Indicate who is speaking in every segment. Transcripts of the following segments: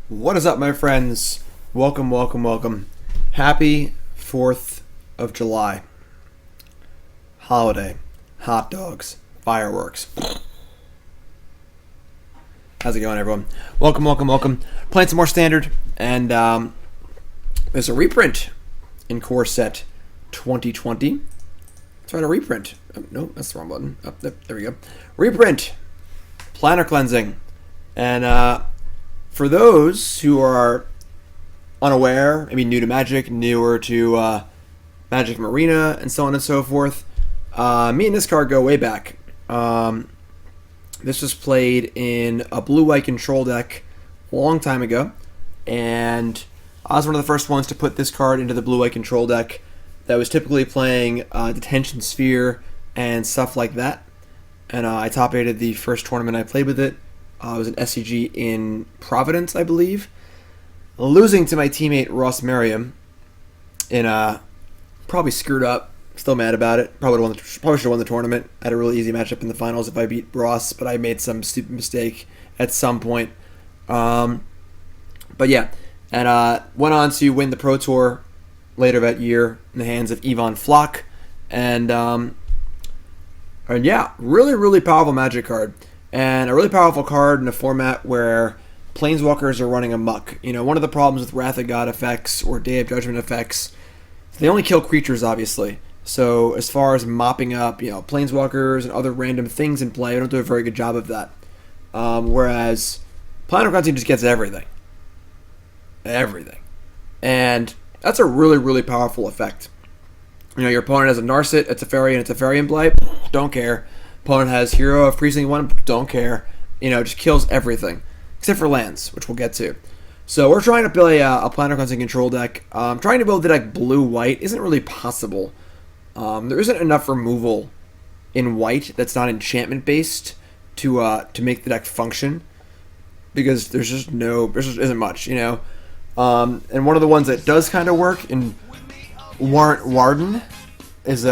Speaker 1: What is up, my friends? Welcome, welcome, welcome. Happy 4th of July. Holiday. Hot dogs. Fireworks. How's it going, everyone? Welcome, welcome, welcome. Playing some more Standard, and there's a reprint in Core Set 2020. Let's try to reprint. Oh, no, that's the wrong button. Oh, there we go. Reprint. Planar Cleansing. And for those who are unaware, maybe new to Magic, newer to Magic Arena, and so on and so forth, me and this card go way back. This was played in a blue-white control deck a long time ago, and I was one of the first ones to put this card into the blue-white control deck that was typically playing Detention Sphere and stuff like that. And I top-8'd the first tournament I played with it. It was an SCG in Providence, I believe. Losing to my teammate Ross Merriam in probably screwed up. Still mad about it. Probably should have won the tournament. I had a really easy matchup in the finals if I beat Ross, but I made some stupid mistake at some point. But yeah, and went on to win the Pro Tour later that year in the hands of Yvonne Flock, and yeah, really powerful Magic card. And a really powerful card in a format where Planeswalkers are running amok. You know, one of the problems with Wrath of God effects or Day of Judgment effects, they only kill creatures, obviously. So as far as mopping up, you know, Planeswalkers and other random things in play, I don't do a very good job of that. Whereas Planar Cleansing just gets everything. Everything. And that's a really powerful effect. You know, your opponent has a Narset, a Teferi, and a Teferi in play. Don't care. Opponent has Hero of Freezing 1, don't care. You know, just kills everything. Except for lands, which we'll get to. So we're trying to play a Planar Cleansing control deck. Trying to build the deck blue-white isn't really possible. There isn't enough removal in white that's not enchantment-based to make the deck function. Because there just isn't much, you know. And one of the ones that does kind of work in Warden is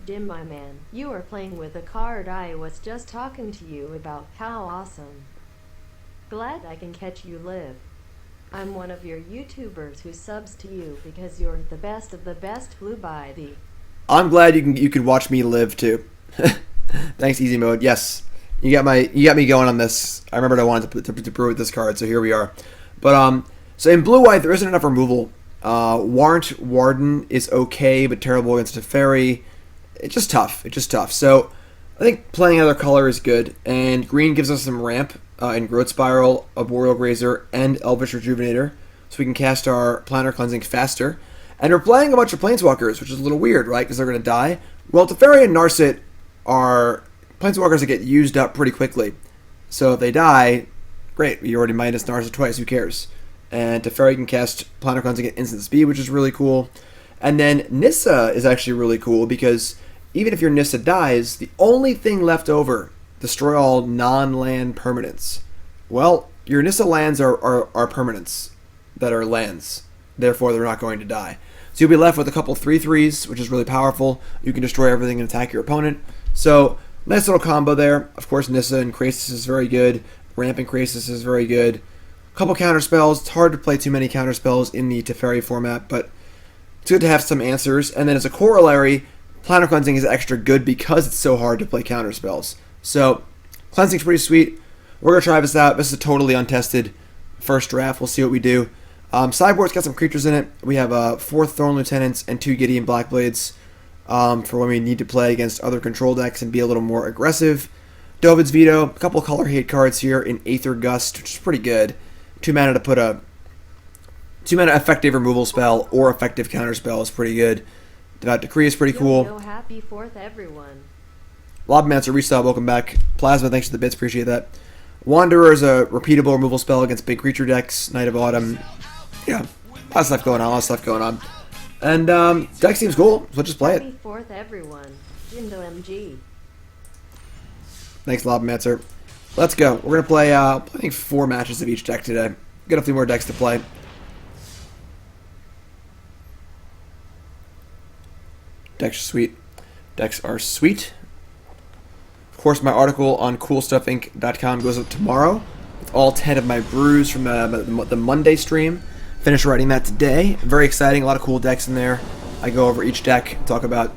Speaker 2: Dim, my man, you are playing with a card I was just talking to you about. How awesome. Glad I can catch you live. I'm one of your YouTubers who subs to you because you're the best of the best. Flew by the.
Speaker 1: I'm glad you could watch me live too. Thanks, Easy Mode. Yes, you got me going on this. I remembered I wanted to brew with this card, so here we are. But so in blue-white there isn't enough removal. Warden is okay, but terrible against Teferi. It's just tough. So I think playing other color is good, and green gives us some ramp in Growth Spiral, Arboreal Grazer, and Elvish Rejuvenator, so we can cast our Planar Cleansing faster. And we're playing a bunch of Planeswalkers, which is a little weird, right? Because they're going to die. Well, Teferi and Narset are Planeswalkers that get used up pretty quickly. So if they die, great. We already minus Narset twice. Who cares? And Teferi can cast Planar Cleansing at instant speed, which is really cool. And then Nissa is actually really cool because even if your Nissa dies, the only thing left over, destroy all non-land permanents. Well, your Nissa lands are permanents that are lands. Therefore, they're not going to die. So you'll be left with a couple 3/3s, which is really powerful. You can destroy everything and attack your opponent. So, nice little combo there. Of course, Nissa and Krasis is very good. Ramp and Krasis is very good. A couple counter spells. It's hard to play too many counter spells in the Teferi format, but it's good to have some answers. And then as a corollary, Planar Cleansing is extra good because it's so hard to play counter spells. So, Cleansing's pretty sweet. We're going to try this out. This is a totally untested first draft. We'll see what we do. Sideboard's got some creatures in it. We have 4 Thorn Lieutenants and 2 Gideon Blackblades for when we need to play against other control decks and be a little more aggressive. Dovin's Veto, a couple color hate cards here in Aether Gust, which is pretty good. 2 mana to put a 2 mana effective removal spell or effective counter spell is pretty good. Devout Decree is pretty cool.
Speaker 2: Happy 4th, everyone.
Speaker 1: Lobmancer Resub, welcome back. Plasma, thanks for the bits, appreciate that. Wanderer is a repeatable removal spell against big creature decks. Knight of Autumn. Yeah, a lot of stuff going on. And deck seems cool, so let's just play it.
Speaker 2: Happy 4th, everyone. Jindo MG.
Speaker 1: Thanks, Lobmancer. Let's go. We're going to play, I think, 4 matches of each deck today. Got a few more decks to play. Decks are sweet. Of course, my article on CoolStuffInc.com goes up tomorrow with all 10 of my brews from the Monday stream. Finished writing that today. Very exciting. A lot of cool decks in there. I go over each deck, talk about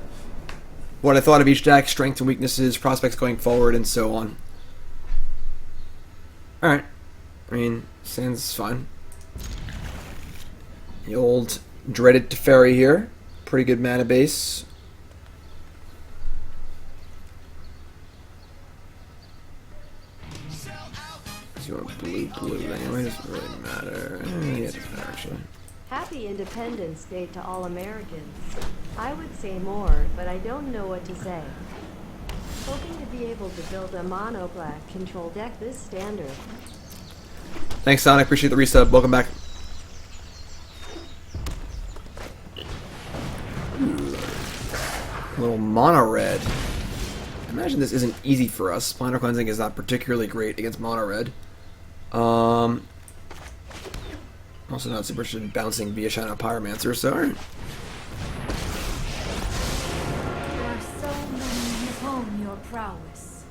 Speaker 1: what I thought of each deck, strengths and weaknesses, prospects going forward, and so on. Alright. I mean, Sands fine. The old dreaded Teferi here. Pretty good mana base. So you want blue anyway, doesn't really matter. Yeah, it doesn't matter actually.
Speaker 2: Happy Independence Day to all Americans. I would say more, but I don't know what to say. Hoping to be able to build a mono black control deck this standard.
Speaker 1: Thanks, Sonic. Appreciate the resub. Welcome back. A little mono red. I imagine this isn't easy for us. Planar Cleansing is not particularly great against mono red. Also not super interested in bouncing via Shadow Pyromancer, so alright.
Speaker 3: There are so many who hone your prowess.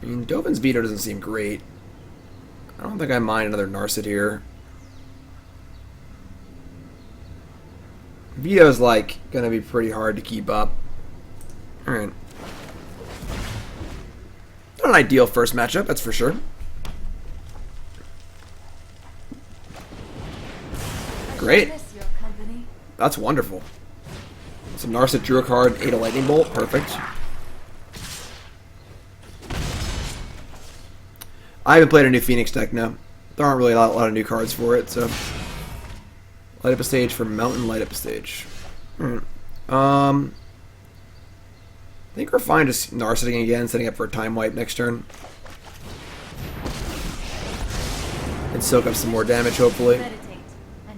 Speaker 1: I mean, Dovin's Veto doesn't seem great. I don't think I mind another Narset here. Veto's like gonna be pretty hard to keep up. Alright. Not an ideal first matchup, that's for sure. Great. That's wonderful. So Narset drew a card, ate a lightning bolt. Perfect. I haven't played a new Phoenix deck now. There aren't really a lot of new cards for it, so light up a stage for Mountain, light up a stage. I think we're fine just Narsetting again, setting up for a time wipe next turn. And soak up some more damage, hopefully.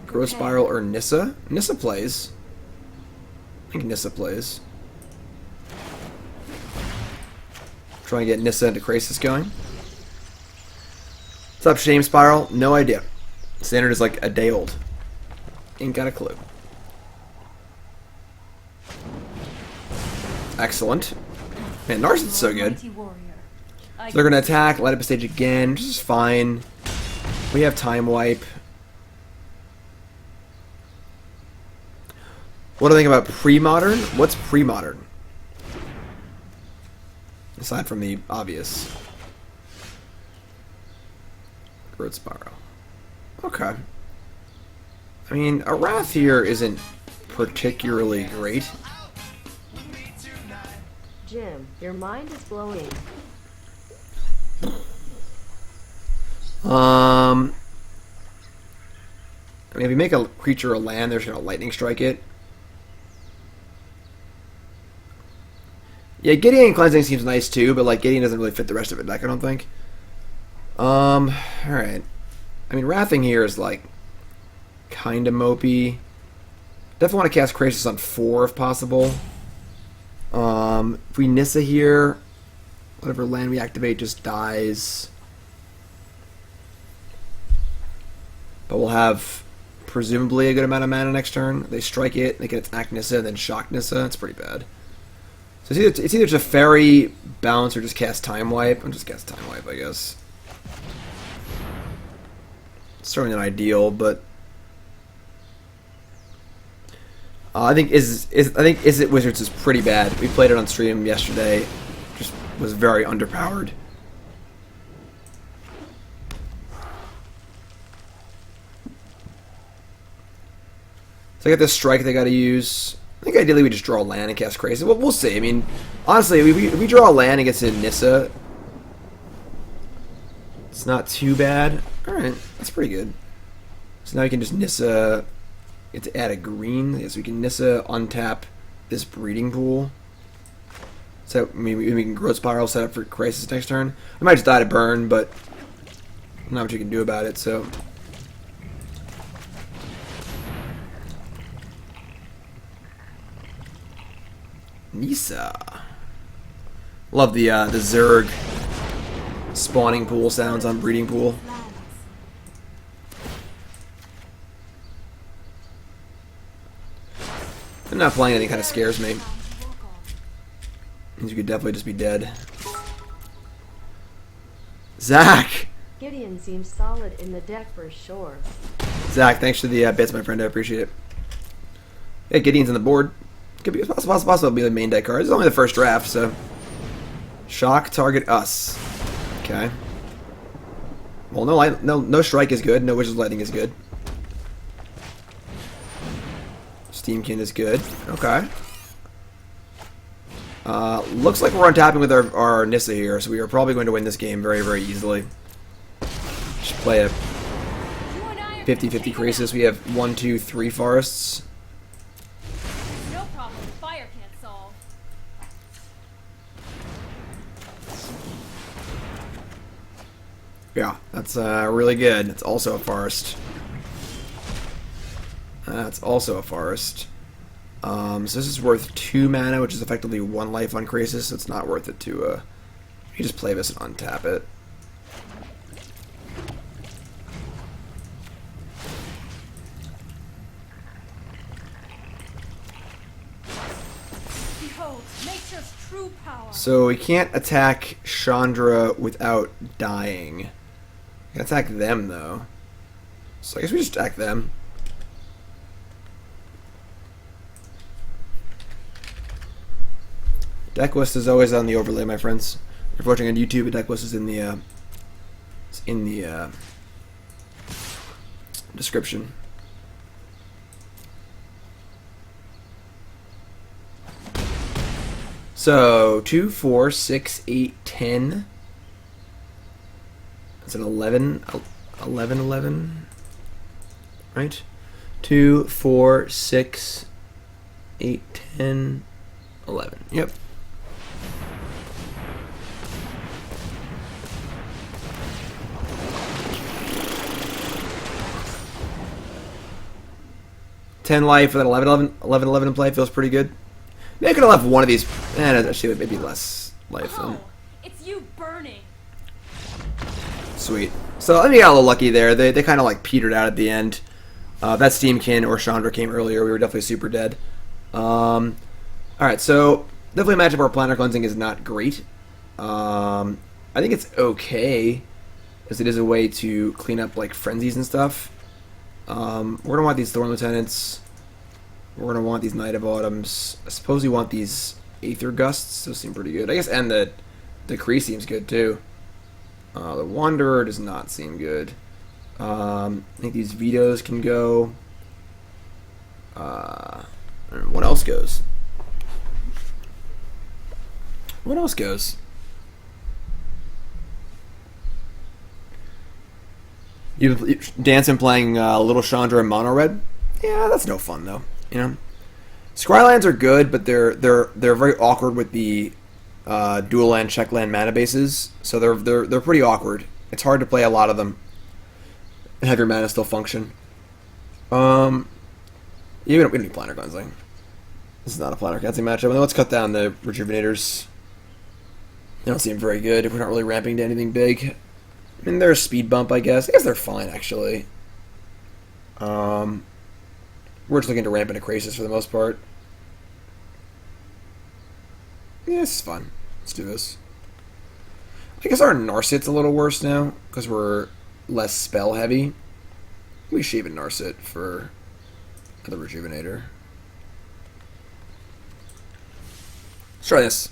Speaker 1: Growth Spiral or Nissa? Nissa plays. I think Nissa plays. Try and get Nissa into Krasis going. What's up, Shame Spiral? No idea. Standard is like a day old. Ain't got a clue. Excellent. Man, Narset's so good. So they're going to attack, light up a stage again, which is fine. We have Time Wipe. What do I think about pre-modern? What's pre-modern? Aside from the obvious. Growth Spiral. Okay. I mean, a Wrath here isn't particularly great.
Speaker 2: Jim, your mind is blowing.
Speaker 1: I mean, if you make a creature a land, they're just gonna lightning strike it. Yeah, Gideon Cleansing seems nice too, but like Gideon doesn't really fit the rest of it deck, I don't think. Alright. I mean, Wrathing here is like kinda mopey. Definitely want to cast Krasis on 4 if possible. If we Nissa here, whatever land we activate just dies. But we'll have presumably a good amount of mana next turn. They strike it, they can attack Nissa, and then shock Nissa. That's pretty bad. So it's either Teferi, bounce, or just cast Time Wipe. I'll just cast Time Wipe, I guess. It's certainly not ideal, but I think Is It Wizards is pretty bad. We played it on stream yesterday. Just was very underpowered. So I got this strike they got to use. I think ideally we just draw a land and cast Krasis. Well, we'll see. I mean, honestly, if we draw a land and gets in Nissa, it's not too bad. Alright, that's pretty good. So now we can just Nissa, get to add a green. Yes, we can Nissa untap this breeding pool. So maybe we can Growth Spiral set up for Krasis next turn. I might just die to burn, but not much you can do about it, so... Nissa. Love the Zerg spawning pool sounds on breeding pool. I'm not playing anything kind of scares me. Means you could definitely just be dead. Zach!
Speaker 2: Gideon seems solid in the deck for sure.
Speaker 1: Zach, thanks for the bits, my friend. I appreciate it. Yeah, Gideon's on the board. Could be possible be the main deck card. It's only the first draft, so. Shock, target us. Okay. Well, no strike is good. No Witch's Lightning is good. Steamkin is good. Okay. Looks like we're untapping with our Nissa here, so we are probably going to win this game very, very easily. Should play a 50-50 Krasis. We have 1, 2, 3 forests.
Speaker 3: No problem fire can't solve.
Speaker 1: Yeah, that's really good. It's also a forest. That's also a forest. So this is worth 2 mana, which is effectively 1 life on Krasis, so it's not worth it to, you just play this and untap it.
Speaker 3: Behold, nature's true power.
Speaker 1: So we can't attack Chandra without dying. We can attack them, though. So I guess we just attack them. Deck list is always on the overlay, my friends. If you're watching on YouTube, the deck list is in the description. So 2, 4, 6, 8, 10. That's an 11, 11, right? 2, 4, 6, 8, 10, 11. Yep. Ten life with an 11 in play feels pretty good. Maybe I could have left one of these. Actually, maybe less life.
Speaker 3: Oh, it's you burning.
Speaker 1: Sweet. So I think we got a little lucky there. They kind of like petered out at the end. That Steamkin or Chandra came earlier. We were definitely super dead. Alright, so definitely a matchup where Planar Cleansing is not great. I think it's okay, as it is a way to clean up like frenzies and stuff. We're gonna want these Thorn Lieutenants. We're gonna want these Knight of Autumns. I suppose we want these Aether Gusts. Those seem pretty good. I guess, and the Decree seems good too. The Wanderer does not seem good. I think these Vetos can go. What else goes? What else goes? You dancing playing Little Chandra and Mono Red? Yeah, that's no fun though. You know, Scrylands are good, but they're very awkward with the dual land, check land mana bases. So they're pretty awkward. It's hard to play a lot of them and have your mana still function. Yeah, we don't need Planar Cleansing. This is not a Planar Cleansing matchup. Let's cut down the Rejuvenators. They don't seem very good if we're not really ramping to anything big. I mean, they're a speed bump, I guess. I guess they're fine, actually. We're just looking to ramp into Krasis for the most part. Yeah, this is fun. Let's do this. I guess our Narset's a little worse now, because we're less spell heavy. We shave a Narset for the Rejuvenator. Let's try this.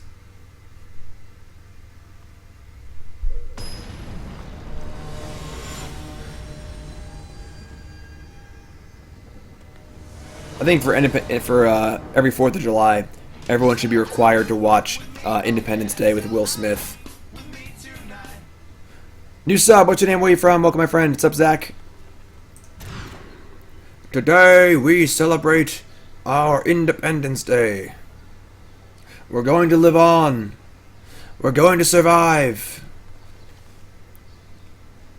Speaker 1: I think for every 4th of July, everyone should be required to watch Independence Day with Will Smith. New sub, what's your name? Where are you from? Welcome, my friend. What's up, Zach? Today we celebrate our Independence Day. We're going to live on. We're going to survive.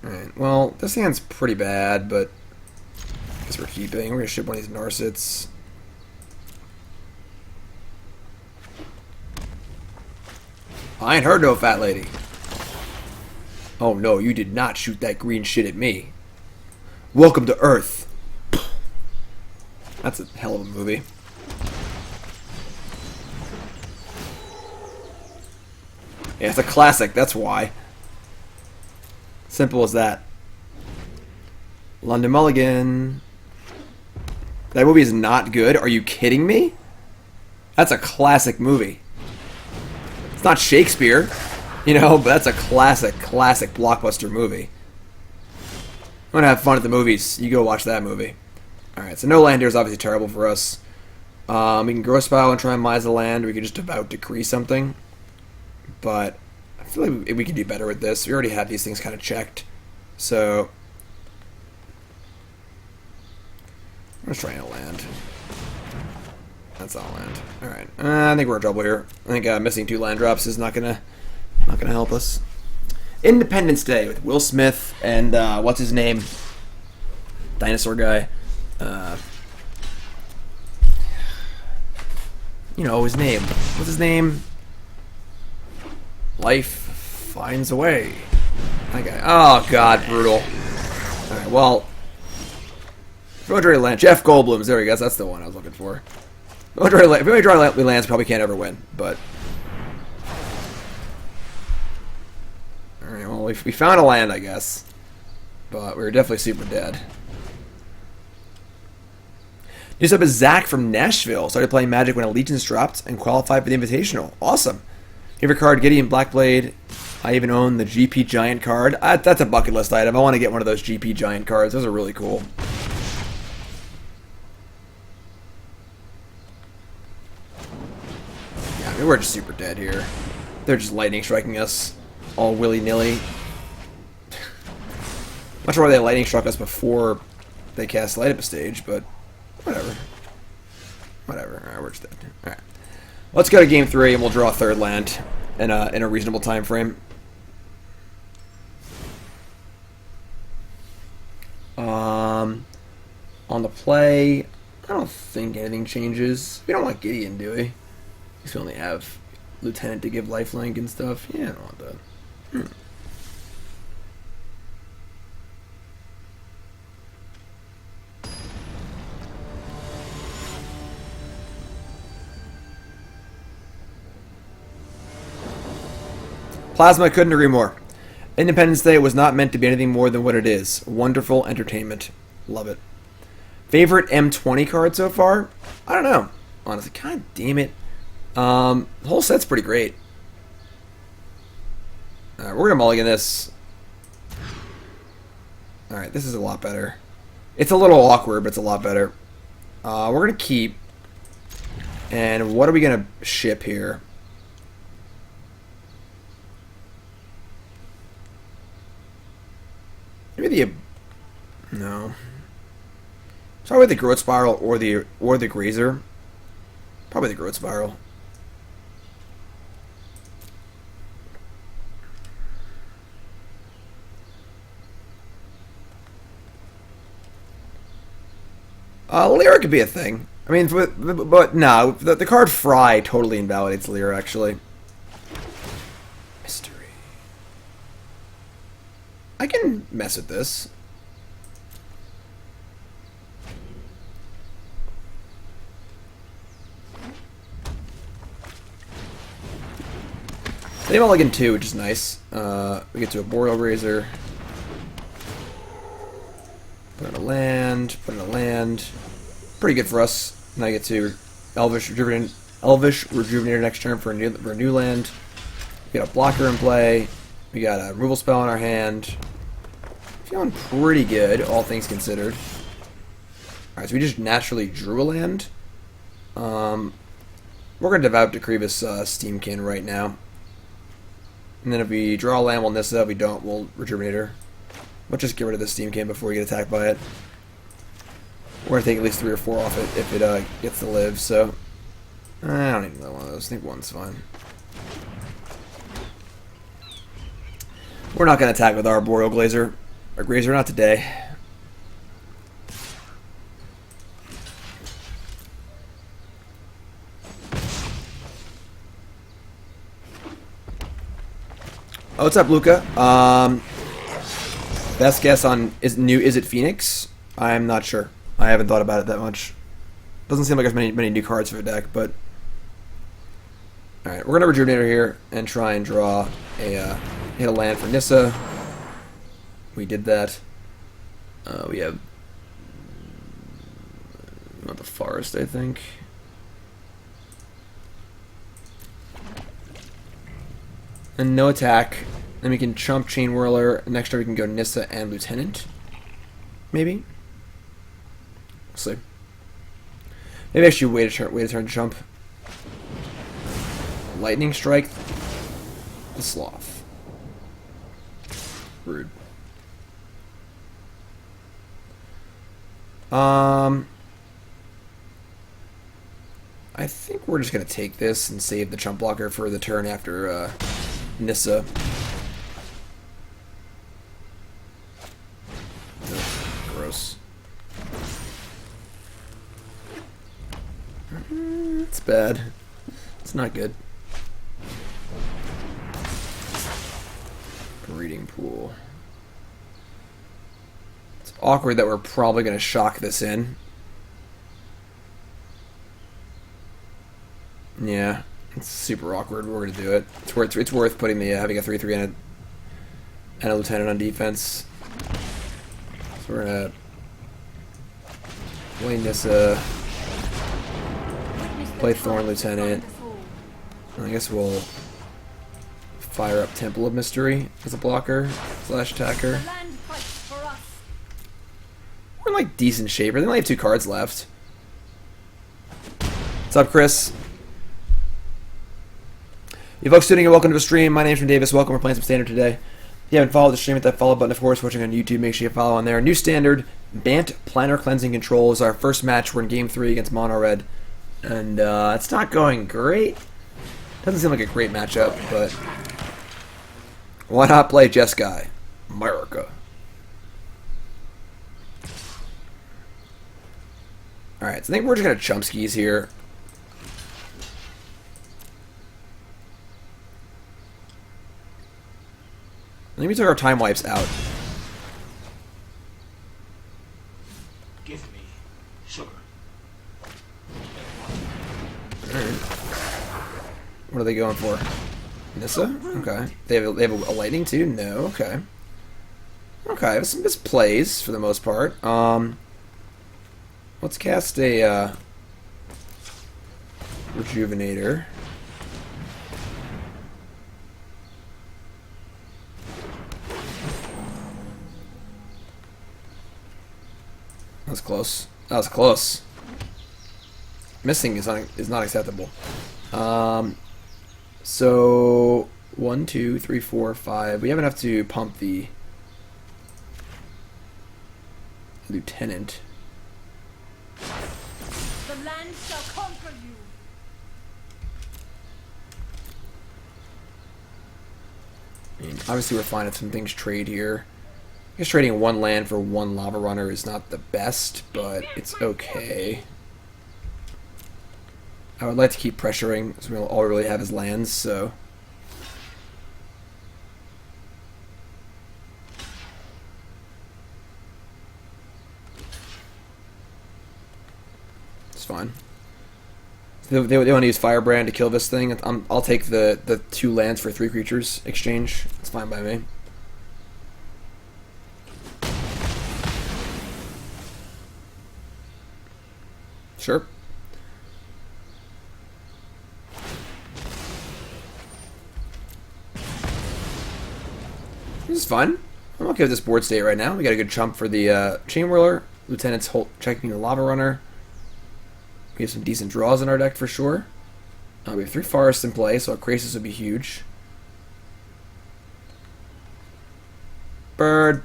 Speaker 1: Alright, well, this hand's pretty bad, but I guess we're keeping. We're going to ship one of these Narsets. I ain't heard no fat lady. Oh no, you did not shoot that green shit at me. Welcome to Earth. That's a hell of a movie. Yeah, it's a classic, that's why. Simple as that. London Mulligan. That movie is not good. Are you kidding me? That's a classic movie. It's not Shakespeare, you know, but that's a classic blockbuster movie. I'm gonna have fun at the movies. You go watch that movie. Alright, so no land here is obviously terrible for us. We can grow spile and try and mine the land. We could just Devout Decree something. But I feel like we could do better with this. We already have these things kind of checked. So I'm just trying to land. That's not land. Alright. I think we're in trouble here. I think missing 2 land drops is not gonna help us. Independence Day with Will Smith and what's his name? Dinosaur guy. You know his name. What's his name? Life finds a way. That guy. Oh god, brutal. Alright, well. Land. Jeff Goldblum's. There he goes. That's the one I was looking for. If we draw lands, probably can't ever win. But alright, well, we found a land, I guess. But we were definitely super dead. New sub is Zach from Nashville. Started playing Magic when Allegiance dropped and qualified for the Invitational. Awesome. Favorite card, Gideon Blackblade. I even own the GP Giant card. That's a bucket list item. I want to get one of those GP Giant cards. Those are really cool. Yeah, I mean, we're just super dead here. They're just lightning striking us all willy-nilly. Not sure why they lightning struck us before they cast Light Up a Stage, but whatever. Whatever. Alright, we're just dead. Alright. Let's go to game 3 and we'll draw a 3rd land in a reasonable time frame. On the play, I don't think anything changes. We don't want Gideon, do we? Because we only have Lieutenant to give lifelink and stuff. Yeah, I don't want that. Plasma, couldn't agree more. Independence Day was not meant to be anything more than what it is. Wonderful entertainment. Love it. Favorite M20 card so far? I don't know. Honestly, god damn it. The whole set's pretty great. Alright, we're gonna mulligan this. Alright, this is a lot better. It's a little awkward, but it's a lot better. We're gonna keep. And what are we gonna ship here? Maybe no. Probably the Growth Spiral or the Grazer. Probably the Growth Spiral. Lyra could be a thing. I mean, but no, the card Fry totally invalidates Lyra, actually. Mystery. I can mess with this. They mulligan 2, which is nice. We get to Arboreal Grazer. Put in a land. Put in a land. Pretty good for us. Now I get to Elvish Rejuvenator next turn for a new land. We got a blocker in play. We got a removal spell in our hand. Feeling pretty good, all things considered. Alright, so we just naturally drew a land. We're going to Devout Decree this Steamkin right now. And then if we draw a land, we'll Nissa. If we don't, we'll Rejuvenator. We'll just get rid of the Steamkin before we get attacked by it. We're going to take at least 3 or 4 off it if it gets to live, so I don't even know one of those. I think one's fine. We're not going to attack with our Arboreal Grazer. Or Grazer, not today. Oh, what's up, Luca? Best guess on is it Phoenix? I'm not sure. I haven't thought about it that much. Doesn't seem like there's many new cards for a deck, but alright, we're gonna Rejuvenator here and try and draw a hit a land for Nissa. We did that. We have not the forest, I think. And no attack. Then we can chump Chain Whirler. Next turn we can go Nissa and Lieutenant. Maybe. We'll see. Maybe I should wait a turn to jump. Lightning Strike the Sloth. Rude. I think we're just gonna take this and save the chump blocker for the turn after Nissa. Ugh, gross. It's bad. It's not good. Breeding pool. It's awkward that we're probably going to shock this in. Yeah, it's super awkward. We're going to do it. It's worth putting the having a 3/3 and a lieutenant on defense. So we're going to play Nissa, play Thorn Lieutenant. I guess we'll fire up Temple of Mystery as a blocker / attacker. We're in like decent shape. They only have 2 cards left. What's up, Chris? You folks tuning in, welcome to the stream. My name's from Davis. Welcome. We're playing some Standard today. If you haven't followed the stream, hit that follow button. Of course, watching on YouTube, make sure you follow on there. New Standard, Bant Planar Cleansing Control is our first match. We're in Game 3 against Mono Red. And it's not going great. Doesn't seem like a great matchup, but why not play Jeskai? America. Alright, so I think we're just going to chump skis here. I think we took our time wipes out.
Speaker 4: Give me sugar.
Speaker 1: Alright. What are they going for? Nissa? Okay. They have a lightning too? No. Okay. Okay. This plays for the most part. Let's cast a Rejuvenator. That was close. That was close. Missing is not acceptable. So 1, 2, 3, 4, 5. We have enough to pump the Lieutenant.
Speaker 3: The land shall conquer you.
Speaker 1: I mean, obviously we're fine if some things trade here. I guess trading 1 land for 1 Lava Runner is not the best, but it's okay. I would like to keep pressuring, because all we really have is lands, so... It's fine. They want to use Firebrand to kill this thing. I'll take the 2 lands for 3 creatures exchange. It's fine by me. Sure. This is fun. I'm okay with this board state right now. We got a good chump for the Chain Whirler. Lieutenant's checking the Lava Runner. We have some decent draws in our deck for sure. We have 3 forests in play, so a Krasis would be huge. Bird.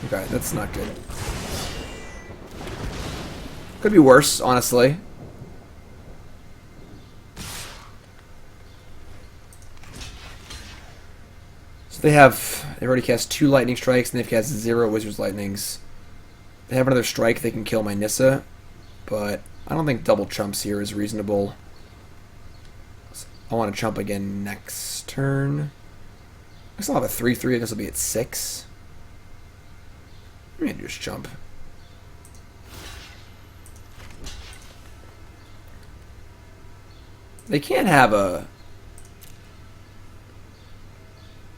Speaker 1: Okay, that's not good. Could be worse, honestly. So they've already cast 2 Lightning Strikes, and they've cast 0 Wizard's Lightnings. They have another strike, they can kill my Nissa, but I don't think double chumps here is reasonable. I want to chump again next turn. I still have a 3/3, I guess I'll be at 6. I'm gonna just chump. They can't have a...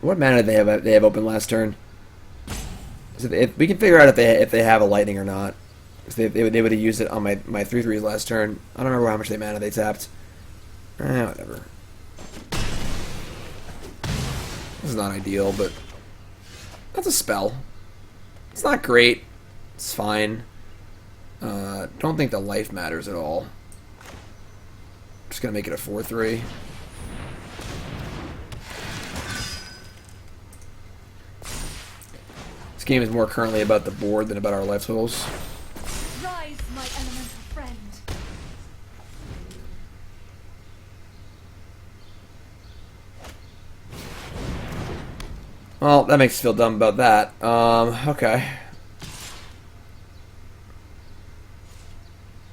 Speaker 1: What mana did they have open last turn? If we can figure out if they have a lightning or not. They would have used it on my 3/3s last turn. I don't remember how much mana they tapped. Whatever. This is not ideal, but that's a spell. It's not great. It's fine. Don't think the life matters at all. Just gonna make it a 4/3. This game is more currently about the board than about our life totals.
Speaker 3: Rise, my elemental friend.
Speaker 1: Well, that makes us feel dumb about that. Okay.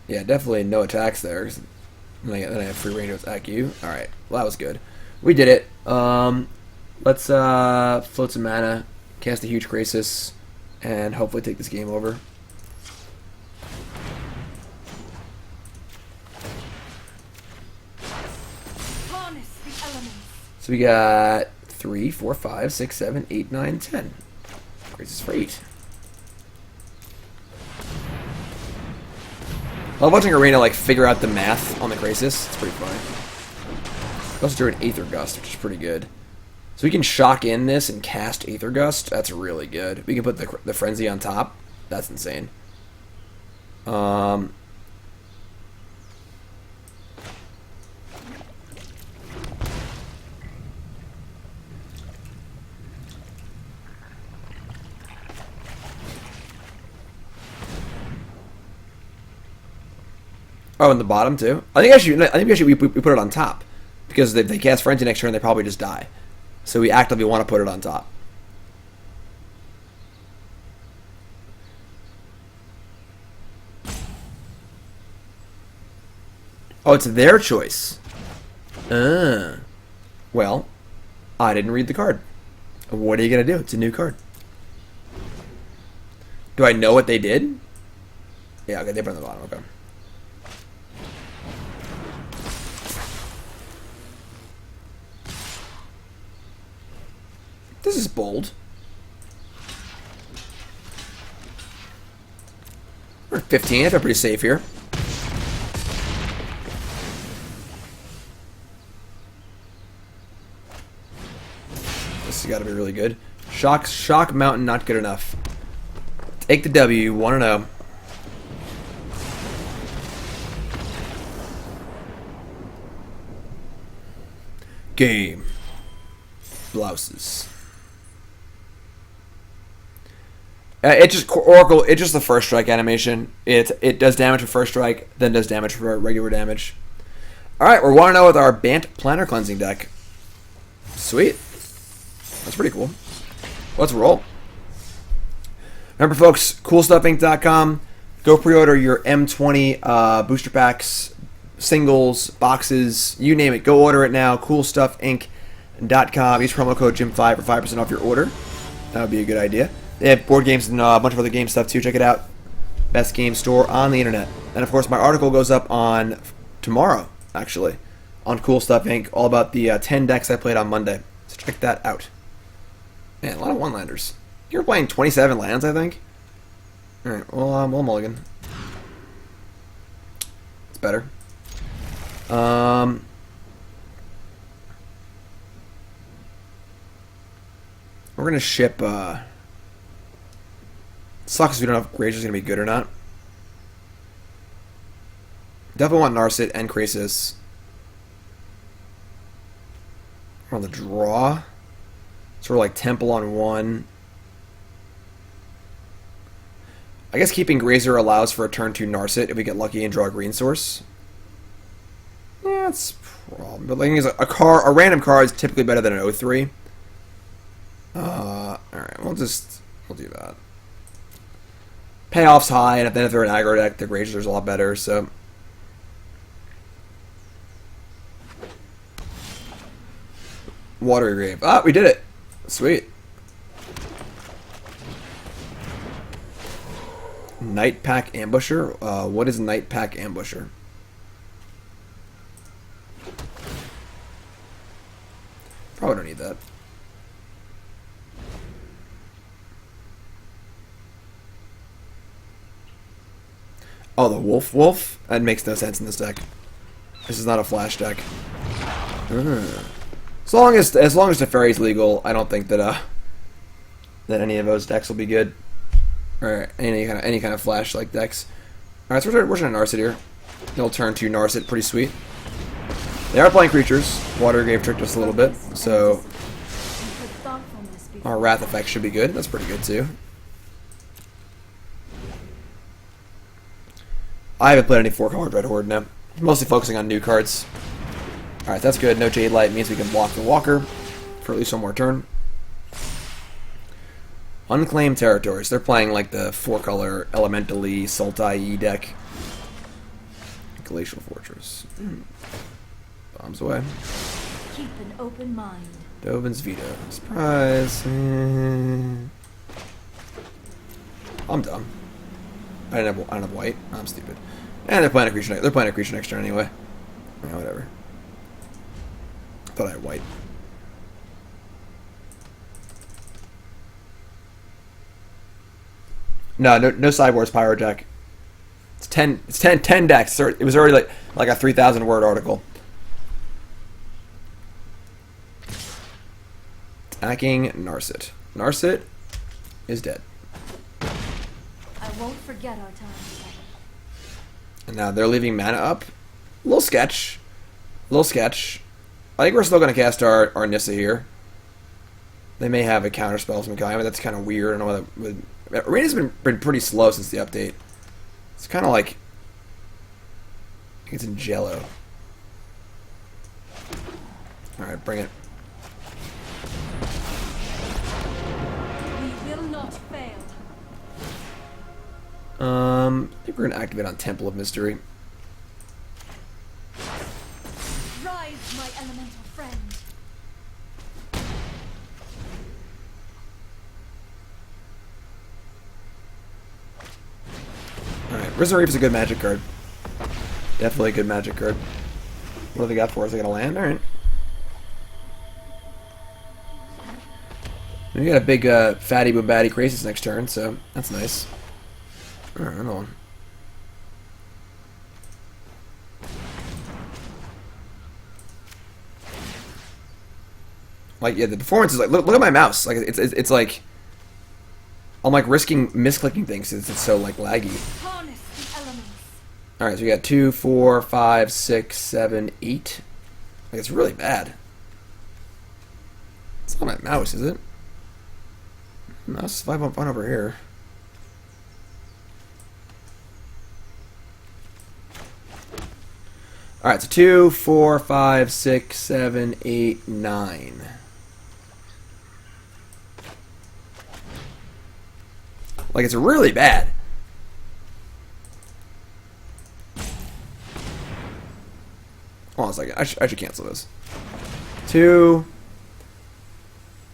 Speaker 1: Yeah, definitely no attacks there. Then I have free range to attack you. Alright, well that was good. We did it. Let's float some mana, cast a huge Krasis, and hopefully take this game over.
Speaker 3: Harness the elements.
Speaker 1: So we got 3, 4, 5, 6, 7, 8, 9, 10. Krasis for 8. I love watching Arena like figure out the math on the Krasis. It's pretty funny. We also drew an Aether Gust, which is pretty good. So we can shock in this and cast Aether Gust. That's really good. We can put the Frenzy on top. That's insane. Oh, in the bottom too. I think actually we put it on top because if they cast Frenzy next turn, they probably just die. So we actively want to put it on top. Oh, it's their choice. Well, I didn't read the card. What are you gonna do? It's a new card. Do I know what they did? Yeah, okay, they put it on the bottom. Okay. This is bold. We're at 15th. We're pretty safe here. This has got to be really good. Shock Mountain, not good enough. Take the W. 1-0. Game. Blouses. It's just the first strike animation. It does damage for first strike, then does damage for regular damage. Alright, we're 1-0 with our Bant Planar Cleansing deck. Sweet. That's pretty cool. Let's roll. Remember folks, coolstuffinc.com. Go pre-order your M20 booster packs, singles, boxes, you name it. Go order it now. Coolstuffinc.com. Use promo code Jim5 for 5% off your order. That would be a good idea. They have board games and a bunch of other game stuff too. Check it out. Best game store on the internet. And of course, my article goes up on tomorrow, actually, on Cool Stuff Inc. All about the 10 decks I played on Monday. So check that out. Man, a lot of one-landers. You were playing 27 lands, I think. All right. Well, mulligan. It's better. We're gonna ship. Sucks if we don't know if Grazer's gonna be good or not. Definitely want Narset and Krasis. We're on the draw. So we're like Temple on 1. I guess keeping Grazer allows for a turn 2 Narset if we get lucky and draw a green source. Yeah, that's a problem. But the thing is, a random card is typically better than an 0-3. Alright, we'll do that. Payoff's high, and then if they're an aggro deck, the Grazer's a lot better, so. Watery Grave. Ah, we did it! Sweet. Night Pack Ambusher? What is Night Pack Ambusher? Probably don't need that. Oh, the Wolf? That makes no sense in this deck. This is not a flash deck. As long as Teferi's legal, I don't think that that any of those decks will be good. Or any kind of flash like decks. Alright, so we're trying to Narset here. They'll turn to Narset, pretty sweet. They are playing creatures. Watergrave tricked us a little bit, so our Wrath effect should be good. That's pretty good too. I haven't played any 4-color Dread Horde now. Mostly focusing on new cards. Alright, that's good. No Jade Light means we can block the Walker for at least one more turn. Unclaimed Territories. They're playing like the 4-color Elementally Sultai deck. Glacial Fortress. Bombs away.
Speaker 3: Keep an open mind.
Speaker 1: Dovin's Veto. Surprise. I'm dumb. I don't have white. I'm stupid. And they're playing a creature. They're playing a creature next turn anyway. Yeah, whatever. I thought I had white. No Cyborg's Pyro Jack. It's 10 decks. It was already like a 3,000 word article. Attacking Narset. Narset is dead.
Speaker 3: I won't forget our time together.
Speaker 1: And now they're leaving mana up. Little sketch. I think we're still going to cast our Nissa here. They may have a counter spell of some kind, but that's kind of weird. I don't know what that would... Arena's been pretty slow since the update. It's kind of like... I think it's in Jello. Alright, bring it.
Speaker 3: We will not fail.
Speaker 1: I think we're going to activate on Temple of Mystery.
Speaker 3: Rise, my elemental friend.
Speaker 1: Alright, Risen Reef is a good magic card. Definitely a good magic card. What do they got for us? They got a land? Alright. We got a big fatty boombatty Krasis next turn, so that's nice. Alright, another one. Like, yeah, the performance is like, look at my mouse. Like, it's like, I'm like risking misclicking things since it's so like laggy.
Speaker 3: Harness the elements.
Speaker 1: Alright, so we got 2, 4, 5, 6, 7, 8. Like, it's really bad. It's not my mouse, is it? Mouse is 5 on fun over here. Alright, so 2, 4, 5, 6, 7, 8, 9. Like, it's really bad. Hold on a second. I should cancel this. 2.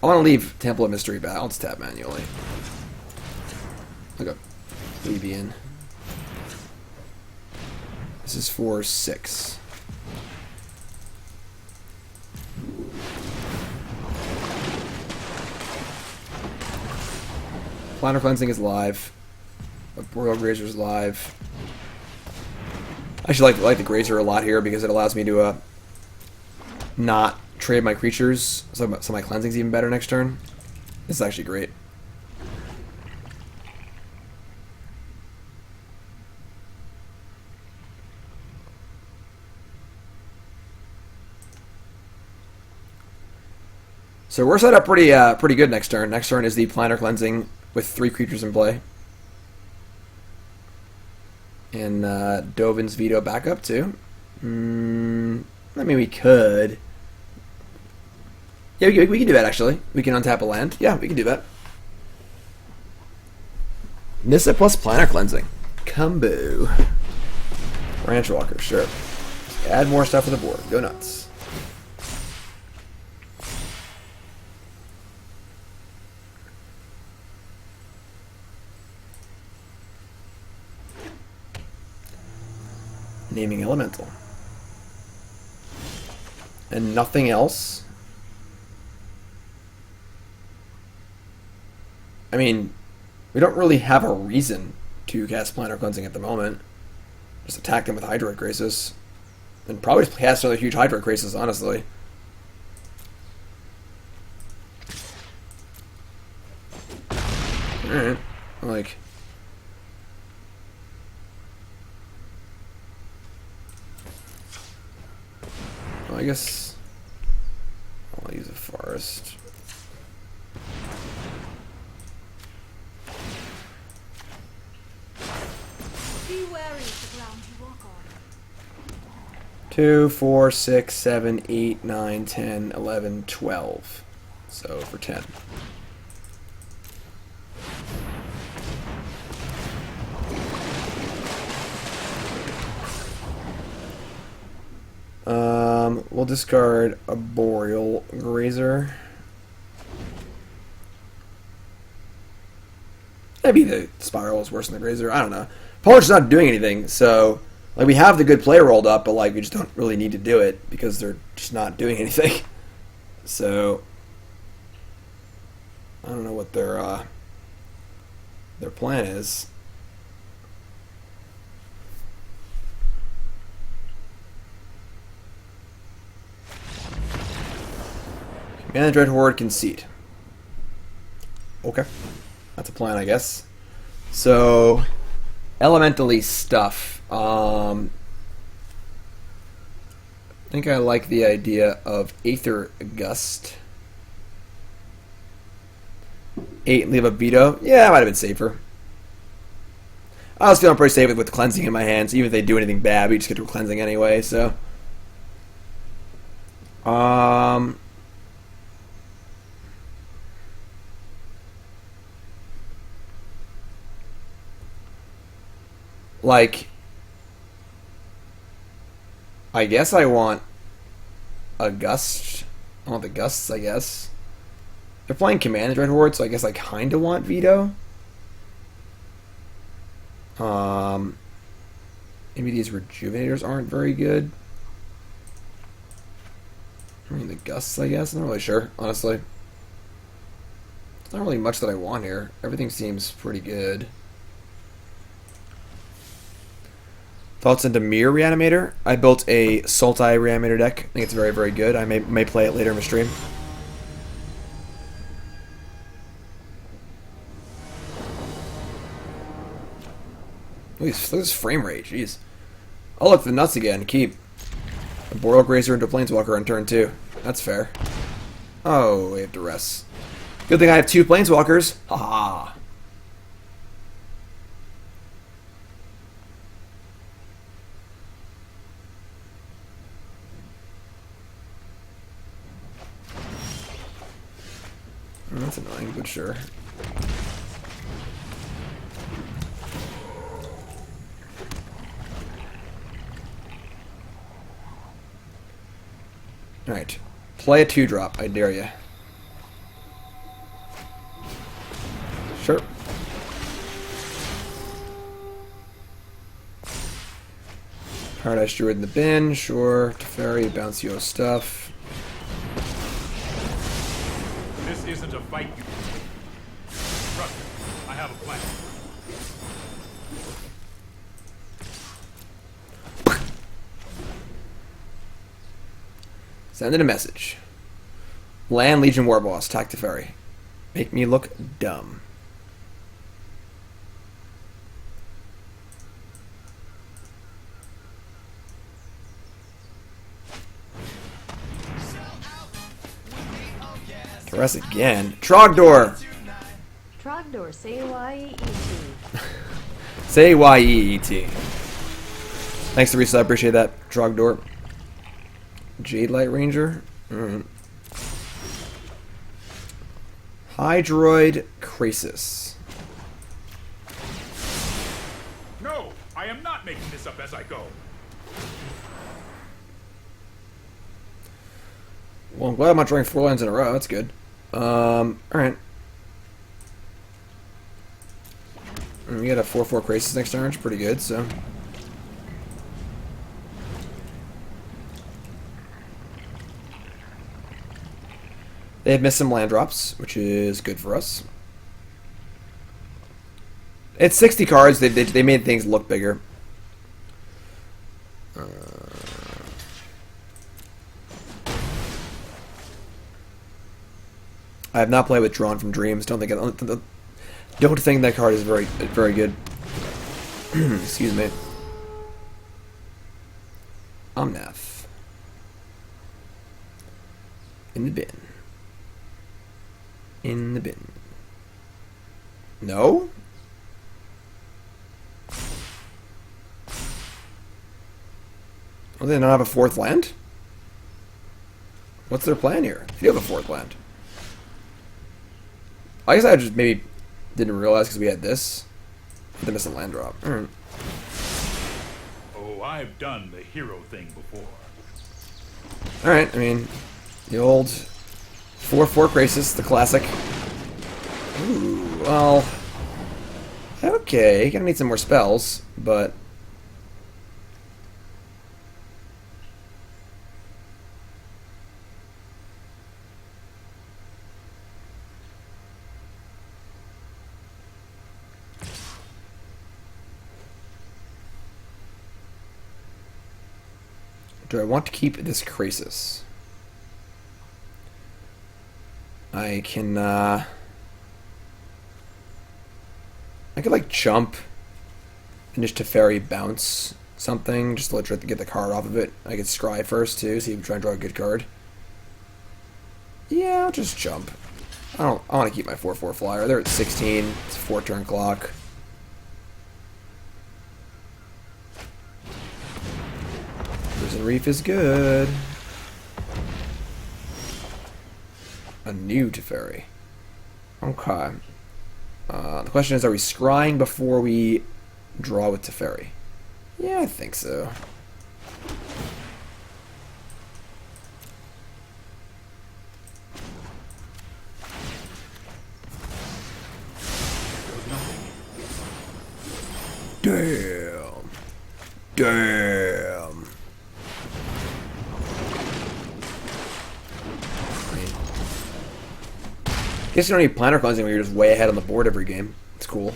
Speaker 1: I want to leave Temple of Mystery back. I'll just tap manually. Look up. Levian. This is for 6. Planar Cleansing is live. Arboreal Grazer is live. I actually like the Grazer a lot here because it allows me to not trade my creatures, so my cleansing's even better next turn. This is actually great. So we're set up pretty good next turn. Next turn is the Planar Cleansing with 3 creatures in play. And Dovin's Veto backup too. I mean, we could. Yeah, we can do that actually. We can untap a land. Yeah, we can do that. Nissa plus Planar Cleansing. Combo. Ranch Walker, sure. Add more stuff to the board. Go nuts. Naming Elemental. And nothing else. I mean, we don't really have a reason to cast Planar Cleansing at the moment. Just attack them with Hydroid Krasis. And probably just cast another huge Hydroid Krasis, honestly. Alright. Like... Well, I guess... I'll use a forest.
Speaker 3: Be wary of the ground you walk on.
Speaker 1: 2, 4, 6, 7, 8, 9, 10, 11, 12. So for 10. We'll discard Arboreal Grazer. Maybe the Spiral is worse than the Grazer. I don't know. Polar's not doing anything, so like we have the good play rolled up, but like we just don't really need to do it because they're just not doing anything. So I don't know what their plan is. Command Dread Horde concede. Okay. That's a plan, I guess. So, elementally stuff. I think I like the idea of Aether Gust. 8, leave a Veto. Yeah, that might have been safer. I was feeling pretty safe with cleansing in my hands. Even if they do anything bad, we just get to cleansing anyway, so. Like, I guess I want a Gust. I want the Gusts, I guess. They're playing Command Dread Horde, so I guess I kind of want Veto. Maybe these Rejuvenators aren't very good. I mean, the Gusts, I guess. I'm not really sure, honestly. There's not really much that I want here. Everything seems pretty good. Thoughts into Mirror Reanimator. I built a Sultai Reanimator deck. I think it's very, very good. I may play it later in the stream. Look at this frame rate. Jeez. Oh, look, the nuts again. Keep. Arboreal Grazer into Planeswalker on turn 2. That's fair. Oh, we have to rest. Good thing I have 2 Planeswalkers. Haha. That's annoying, but sure. Alright. Play a 2-drop, I dare ya. Sure. Paradise Druid in the bin, sure. Teferi, bounce yo stuff.
Speaker 5: This isn't a fight, you... Trust me, I have a plan.
Speaker 1: Send in a message. Land Legion Warboss, attack Teferi. Make me look dumb. Press again. Trogdor!
Speaker 2: Trogdor, say Y-E-E-T.
Speaker 1: Say Y-E-E-T. Thanks to Risa, I appreciate that. Trogdor. Jade Light Ranger. Hydroid Krasis.
Speaker 5: No, I am not making this up as I go.
Speaker 1: Well, I'm glad I'm not drawing 4 lines in a row. That's good. Alright. We got a 4/4 Krasis next turn, which is pretty good, so. They have missed some land drops, which is good for us. It's 60 cards. They made things look bigger. I have not played with Drawn from Dreams. Don't think that card is very good. Excuse me. Omnath. In the bin. In the bin. No? Oh, they don't have a fourth land? What's their plan here? If you have a fourth land. I guess I just maybe didn't realize because we had this. They missed a land drop. Alright.
Speaker 5: Oh, I've done the hero thing before.
Speaker 1: Alright, I mean, the old 4/4 Krasis, the classic. Ooh, well. Okay, gonna need some more spells, but. Do I want to keep this Krasis? I can, I could, like, jump and just Teferi bounce something, just to try to get the card off of it. I could scry first, too, see if I'm trying to draw a good card. Yeah, I'll just jump. I want to keep my 4/4 flyer. They're at 16. It's a 4-turn clock. Prison Reef is good. A new Teferi. Okay. The question is, are we scrying before we draw with Teferi? Yeah, I think so. Damn. Damn. I guess you don't need Planar Cleansing when you're just way ahead on the board every game. It's cool.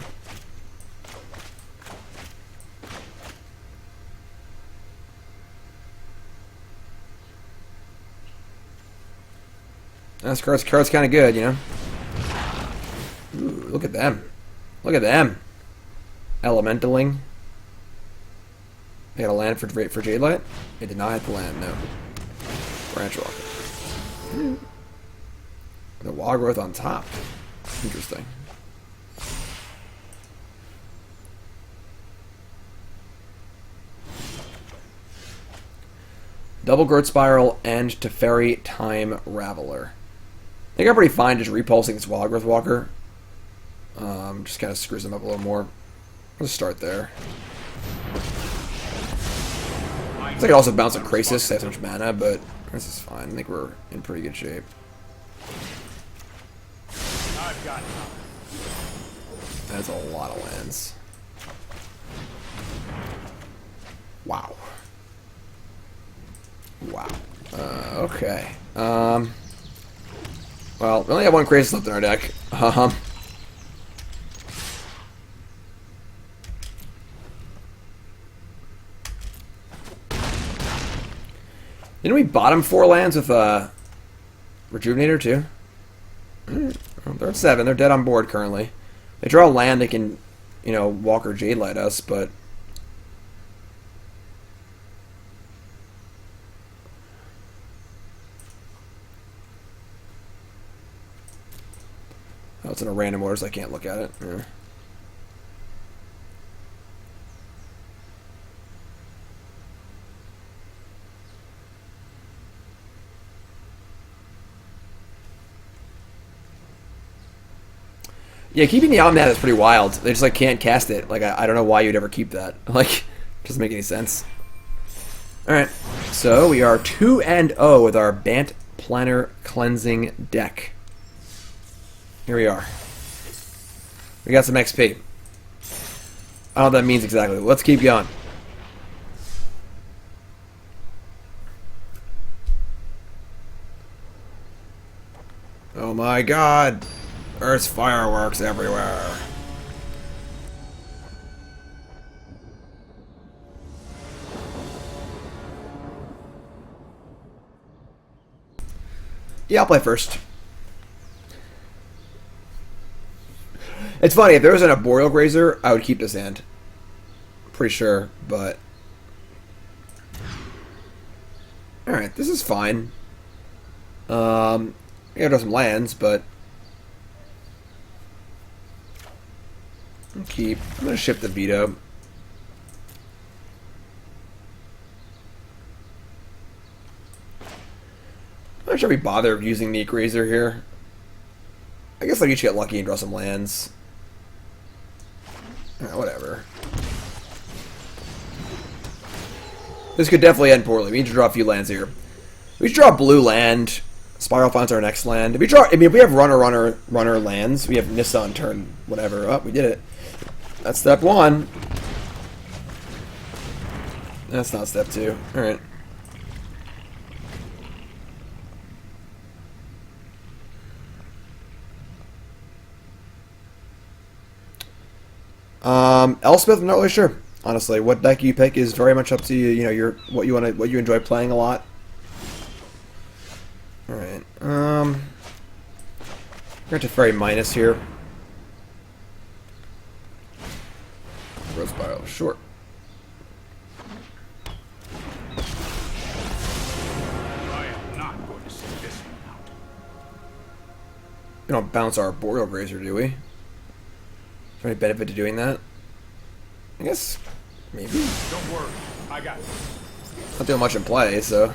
Speaker 1: This card's kind of good, you know? Ooh, look at them. Look at them. Elementaling. They got a land for Jadelight? They did not have the land, no. Branch Walker. The Wild Growth on top. Interesting. Double Growth Spiral and Teferi Time Raveler. I think I'm pretty fine just repulsing this Wild Growth Walker. Just kind of screws them up a little more. Let's start there. I think I also bounce a Krasis, I have so much mana, but this is fine. I think we're in pretty good shape.
Speaker 5: I've got
Speaker 1: That's a lot of lands. Wow. Wow. Okay. Well, we only have one Krasis left in our deck. Didn't we bottom 4 lands with Rejuvenator too? They're at 7. They're dead on board currently. They draw a land, they can, you know, Walker Jadelight us, but oh, it's in a random order, so I can't look at it. Yeah. Yeah, keeping the Omnath is pretty wild. They just like can't cast it. Like I don't know why you'd ever keep that. Like, doesn't make any sense. All right, so we are 2-0 with our Bant Planar Cleansing deck. Here we are. We got some XP. I don't know what that means exactly. Let's keep going. Oh my God. There's fireworks everywhere. Yeah, I'll play first. It's funny, if there was an Arboreal Grazer, I would keep this hand. Pretty sure, but... Alright, this is fine. I gotta draw some lands, but... I'm gonna ship the Veto. I'm not sure we bother using the Grazer here. I guess I each get lucky and draw some lands. Whatever. This could definitely end poorly. We need to draw a few lands here. We should draw a blue land. Spiral Fountain's our next land. If we draw, I mean, if we have runner lands. We have Nissa on turn, whatever. Oh, we did it. That's step 1. That's not step 2. All right. Elspeth, I'm not really sure. Honestly, what deck you pick is very much up to you. You know, what you enjoy playing a lot. All right. We're going to Teferi minus here. Rose Spiral, sure.
Speaker 5: I am not going to sit this one out.
Speaker 1: We don't bounce our Arboreal Grazer, do we? Is there any benefit to doing that? I guess maybe.
Speaker 5: Don't worry, I got it.
Speaker 1: Not doing much in play, so.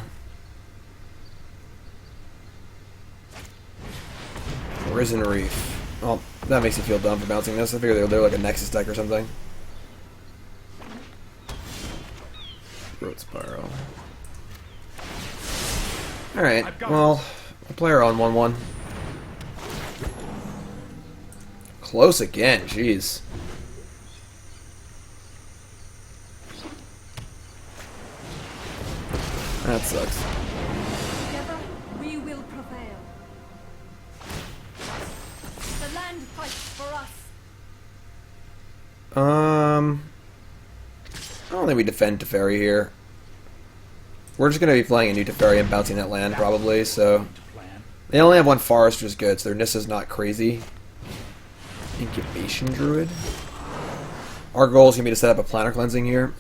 Speaker 1: Risen Reef. Well, that makes me feel dumb for bouncing this. I figure they're like a Nexus deck or something. Road Spiral. Alright, well, a player on 1-1. Close again, jeez. That sucks.
Speaker 3: Together we will prevail. The land fights for us.
Speaker 1: I don't think we defend Teferi here. We're just going to be playing a new Teferi and bouncing that land, probably, so... They only have one forest, which is good, so their Nissa's not crazy. Incubation Druid. Our goal is going to be to set up a Planar Cleansing here.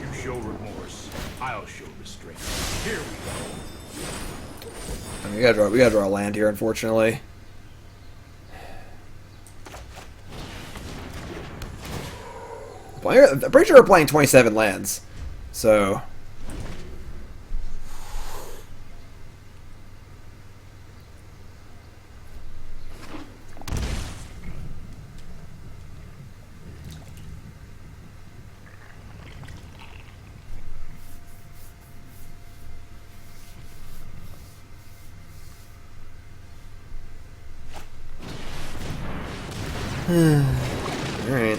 Speaker 5: You show remorse, I'll show restraint. Here we go.
Speaker 1: I mean, we gotta draw a land here, unfortunately. I'm pretty sure we're playing 27 lands, so. Alright.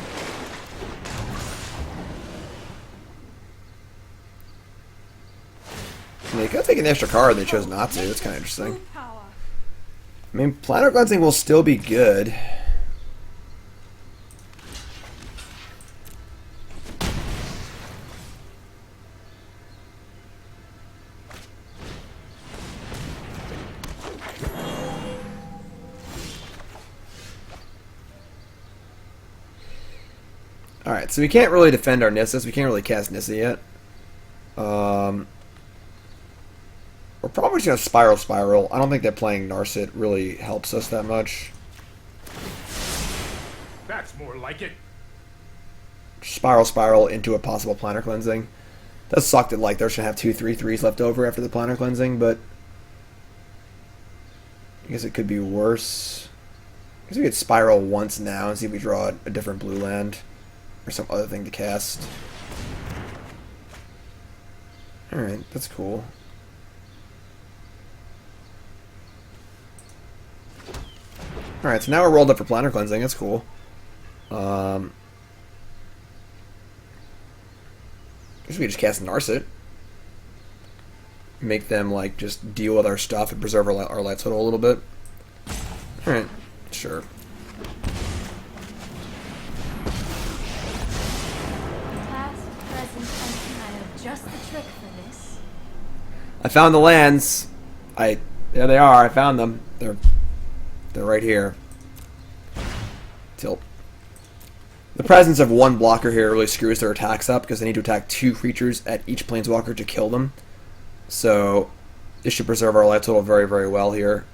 Speaker 1: They could have taken the extra card, they chose not to. It's kind of interesting. I mean, Planar Cleansing will still be good. Alright, so we can't really defend our Nissas. We can't really cast Nissa yet. We're probably just going to Spiral. I don't think that playing Narset really helps us that much.
Speaker 5: That's more like it.
Speaker 1: Spiral into a possible Planar Cleansing. Does suck that like there's going to have 2 3/3s left over after the Planar Cleansing, but I guess it could be worse. I guess we could Spiral once now and see if we draw a different blue land. Or some other thing to cast. Alright, that's cool. Alright, so now we're rolled up for Planar Cleansing, that's cool. I guess we just cast Narset. Make them, like, just deal with our stuff and preserve our life total a little bit. Alright, sure. I found the lands. There they are. I found them. They're right here. Tilt. The presence of one blocker here really screws their attacks up because they need to attack 2 creatures at each planeswalker to kill them. So this should preserve our life total very, very well here.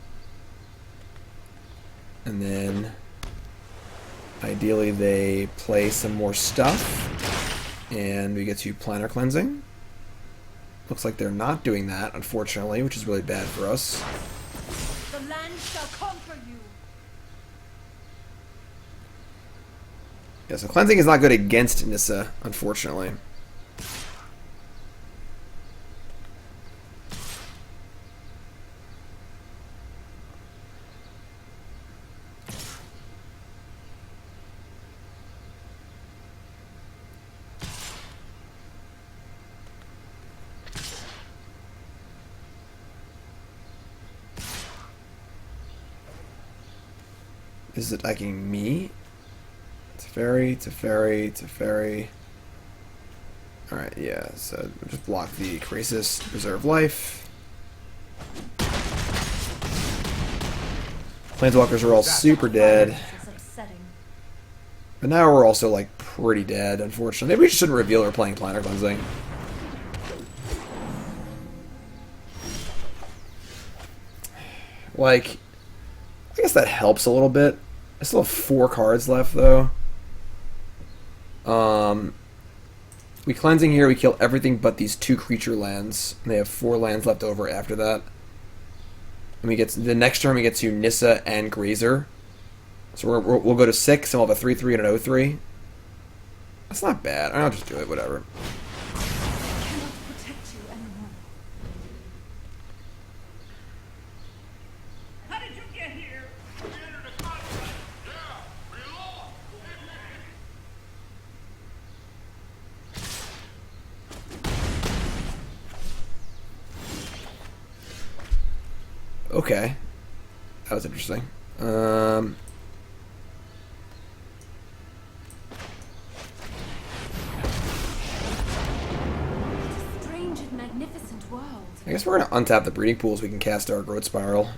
Speaker 1: And then ideally they play some more stuff and we get to Planar Cleansing. Looks like they're not doing that, unfortunately, which is really bad for us.
Speaker 3: The land shall conquer you.
Speaker 1: Yeah, so Cleansing is not good against Nissa, unfortunately. This is attacking me. Teferi. Alright, yeah, so just block the Krasis to preserve life. Planeswalkers are all super dead.
Speaker 3: It's upsetting.
Speaker 1: But now we're also, like, pretty dead, unfortunately. Maybe we shouldn't reveal we're playing Planar Cleansing. Like, I guess that helps a little bit. I still have 4 cards left, though. We Cleansing here, we kill everything but these 2 creature lands. And they have 4 lands left over after that. And we get the next turn we get to Nissa and Grazer. So we'll go to 6 and we'll have a 3/3 and an 0/3. That's not bad. I'll just do it, whatever.
Speaker 3: I cannot protect you anymore.
Speaker 4: How did you get here? We entered a contract. Yeah, we lost.
Speaker 1: Okay. That was interesting.
Speaker 3: Strange and magnificent world.
Speaker 1: I guess we're going to untap the breeding pools. We can cast our Growth Spiral.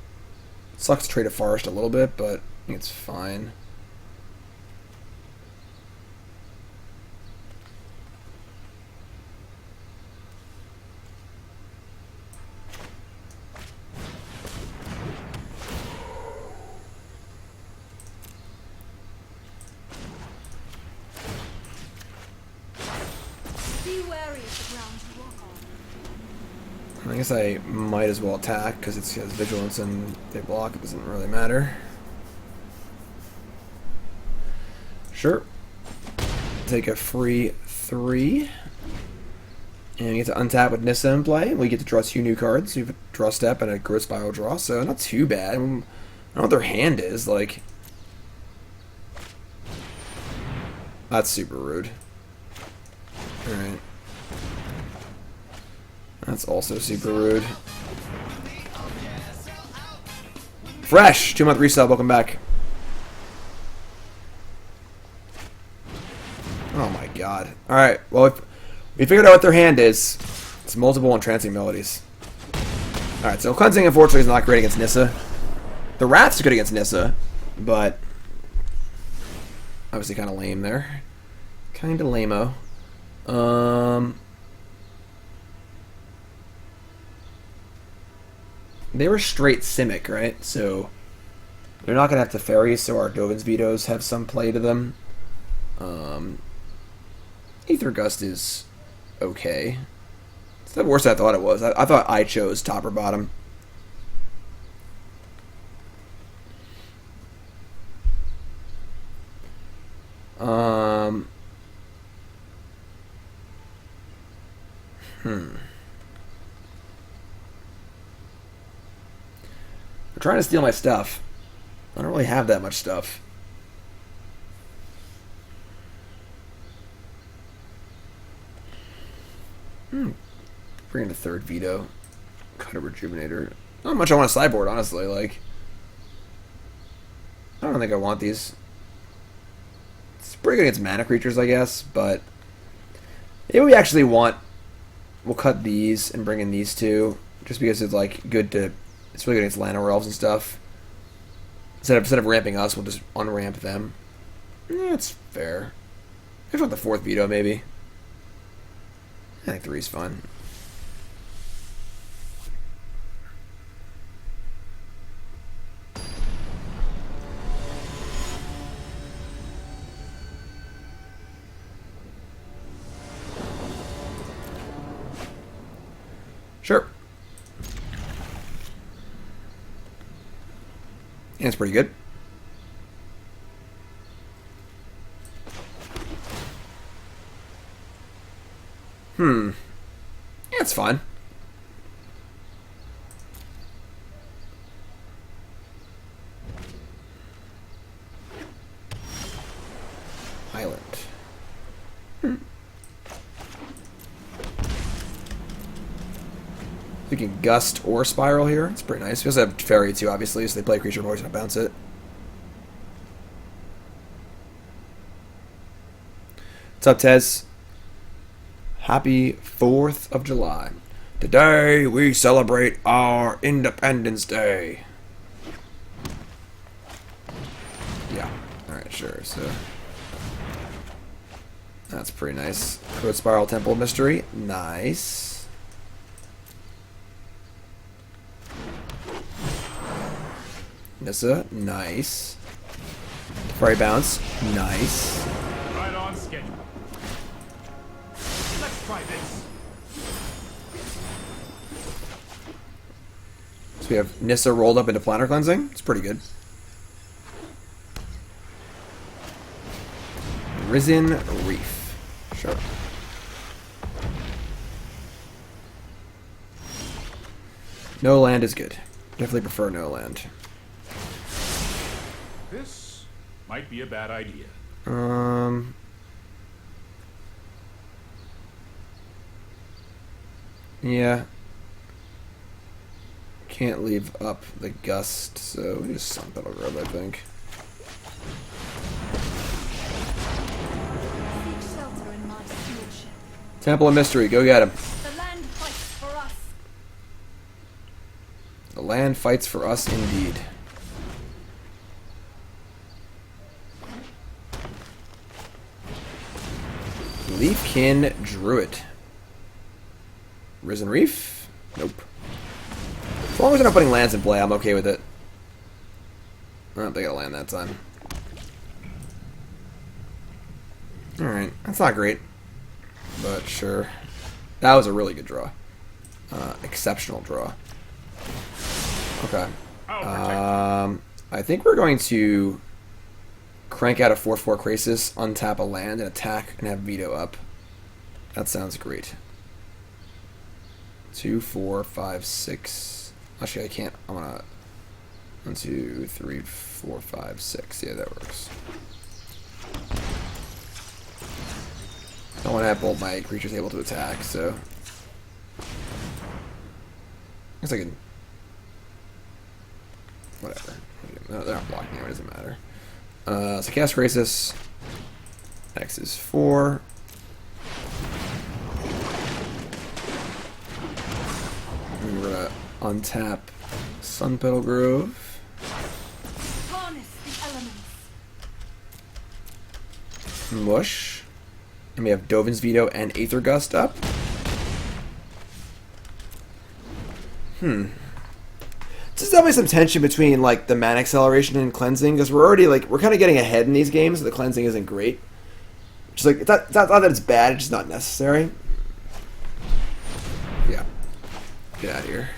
Speaker 1: Sucks to trade a forest a little bit, but I think it's fine.
Speaker 3: Be wary of the ground you walk on.
Speaker 1: I guess I might as well attack because it has vigilance and they block. It doesn't really matter. Sure. Take a free 3. And we get to untap with Nissa in play. We get to draw 2 new cards. We have a draw step and a Growth Spiral draw, so not too bad. I don't know what their hand is. Like, that's super rude. Alright. That's also super rude. Fresh! 2-month resub, welcome back. Oh my god. Alright, well, we figured out what their hand is. It's multiple entrancing melodies. Alright, so Cleansing unfortunately is not great against Nissa. The Rats are good against Nissa, but obviously kind of lame there. Kind of lame-o. They were straight Simic, right? So they're not going to have Teferi, so our Dovin's Vetoes have some play to them. Aether Gust is okay. It's not worse than I thought it was. I thought I chose top or bottom. They're trying to steal my stuff. I don't really have that much stuff. Bring in a 3rd Veto. Hydroid Rejuvenator. Not much I want to sideboard, honestly. Like, I don't think I want these. It's pretty good against mana creatures, I guess, but if we actually want, we'll cut these and bring in these 2. just because it's like good to. It's really good against land or elves and stuff. Instead of ramping us, we'll just unramp them. Yeah, it's fair. I want the 4th veto maybe. I think 3 is fine. Sure. And it's pretty good. Yeah, it's fine. Island. We can Gust or Spiral here. It's pretty nice. We also have Teferi too, obviously, so they play creature voice and bounce it. What's up, Tez? Happy 4th of July. Today we celebrate our Independence Day. Yeah. Alright, sure. So that's pretty nice. Code Spiral Temple Mystery. Nice. Nissa, nice. Fairy Bounce, nice.
Speaker 5: Right on schedule. Let's try this.
Speaker 1: So we have Nissa rolled up into Planar Cleansing. It's pretty good. Risen Reef. Sure. No land is good. Definitely prefer no land.
Speaker 5: This might be a bad idea.
Speaker 1: Yeah. Can't leave up the Gust, so we just Sunpetal Grove, I think.
Speaker 3: Seek shelter in my stewardship.
Speaker 1: Temple of Mystery, go get him.
Speaker 3: The land fights for us.
Speaker 1: The land fights for us indeed. Leafkin Druid. Risen Reef? Nope. As long as they're not putting lands in play, I'm okay with it. I don't think I'll land that time. Alright, that's not great. But sure. That was a really good draw. Exceptional draw. Okay. I think we're going to crank out a 4/4 Krasis, untap a land, and attack and have Veto up. That sounds great. 2, 4, 5, 6. Actually, I can't. I'm gonna. 1, 2, 3, 4, 5, 6. Yeah, that works. I want to have both my creatures able to attack, so. I guess I can. Whatever. No, they're not blocking anyway, it doesn't matter. So cast Krasis. X is 4. And we're gonna untap Sunpetal Grove.
Speaker 3: Harness the elements.
Speaker 1: Mush. And we have Dovin's Veto and Aether Gust up. There's definitely some tension between like the mana acceleration and cleansing, because we're already like we're kind of getting ahead in these games. So the cleansing isn't great. Just like it's not that it's bad, it's just not necessary. Yeah, get out of here.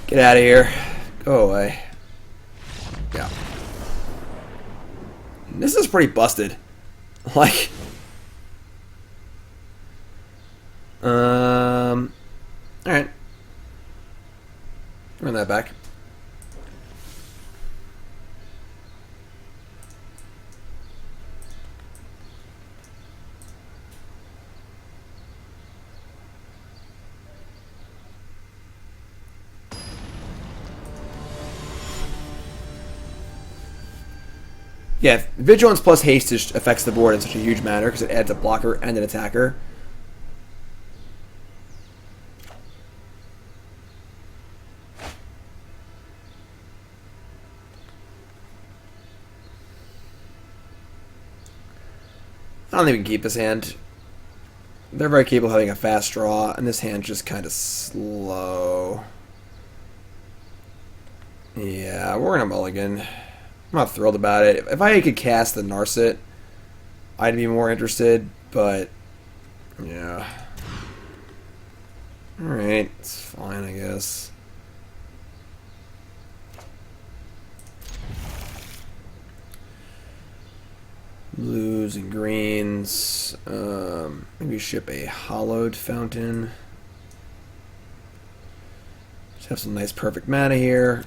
Speaker 1: Get out of here. Go away. Yeah. This is pretty busted. Like, all right. Run that back. Yeah, Vigilance plus Haste just affects the board in such a huge manner because it adds a blocker and an attacker. I don't think we can keep this hand. They're very capable of having a fast draw, and this hand's just kind of slow. Yeah, we're gonna mulligan. I'm not thrilled about it. If I could cast the Narset, I'd be more interested, but yeah. Alright, it's fine, I guess. Blues and greens. Maybe ship a Hallowed Fountain. Just have some nice perfect mana here.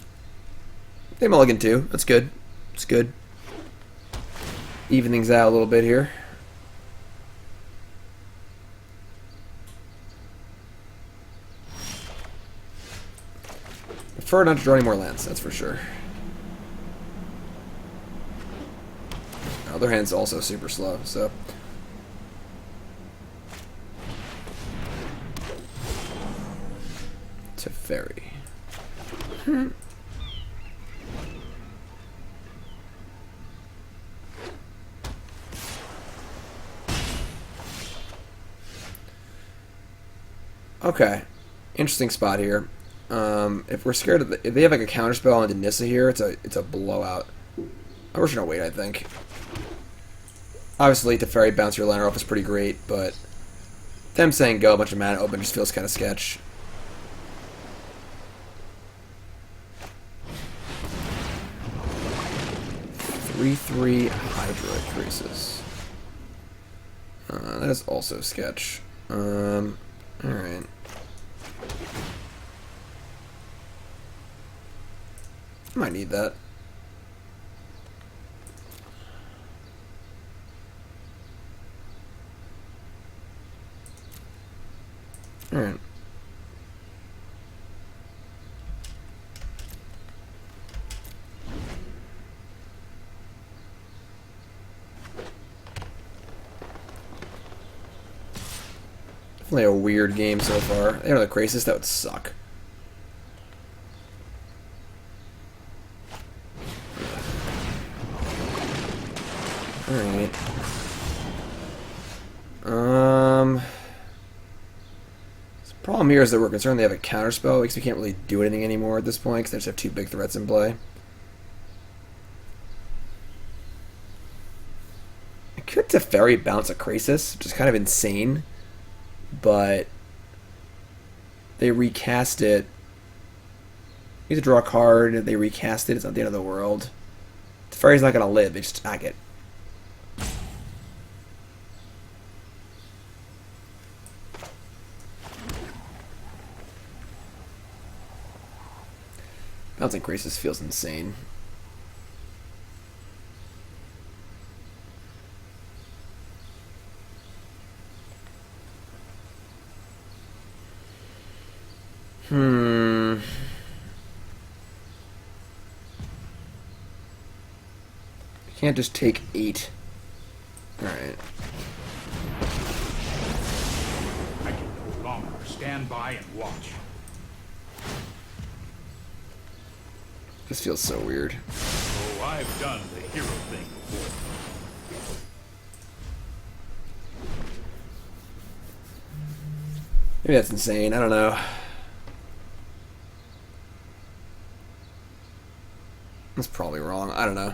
Speaker 1: They mulligan too. That's good. It's good. Even things out a little bit here. Prefer not to draw any more lands, that's for sure. Other hand's also super slow, so. Teferi. Okay, interesting spot here. If we're scared of if they have like a counterspell into Nissa here, it's a blowout. We're just gonna wait, I think. Obviously, Teferi bounce your liner off is pretty great, but them saying go a bunch of mana open just feels kind of sketch. Three Hydroid Krasis. That is also sketch. Alright. Might need that. Alright. Definitely a weird game so far. They have the Krasis, that would suck. Alright. The problem here is that we're concerned they have a counterspell because we can't really do anything anymore at this point because they just have two big threats in play. I could Teferi bounce a Krasis, which is kind of insane, but they recast it. You have to draw a card, they recast it, it's not the end of the world. Teferi's not going to live, they just attack it. Bouncing Krasis feels insane. You can't just take 8. Alright.
Speaker 5: I can no longer stand by and watch.
Speaker 1: This feels so weird.
Speaker 5: Oh, I've done the hero thing before.
Speaker 1: Maybe that's insane. I don't know. That's probably wrong. I don't know.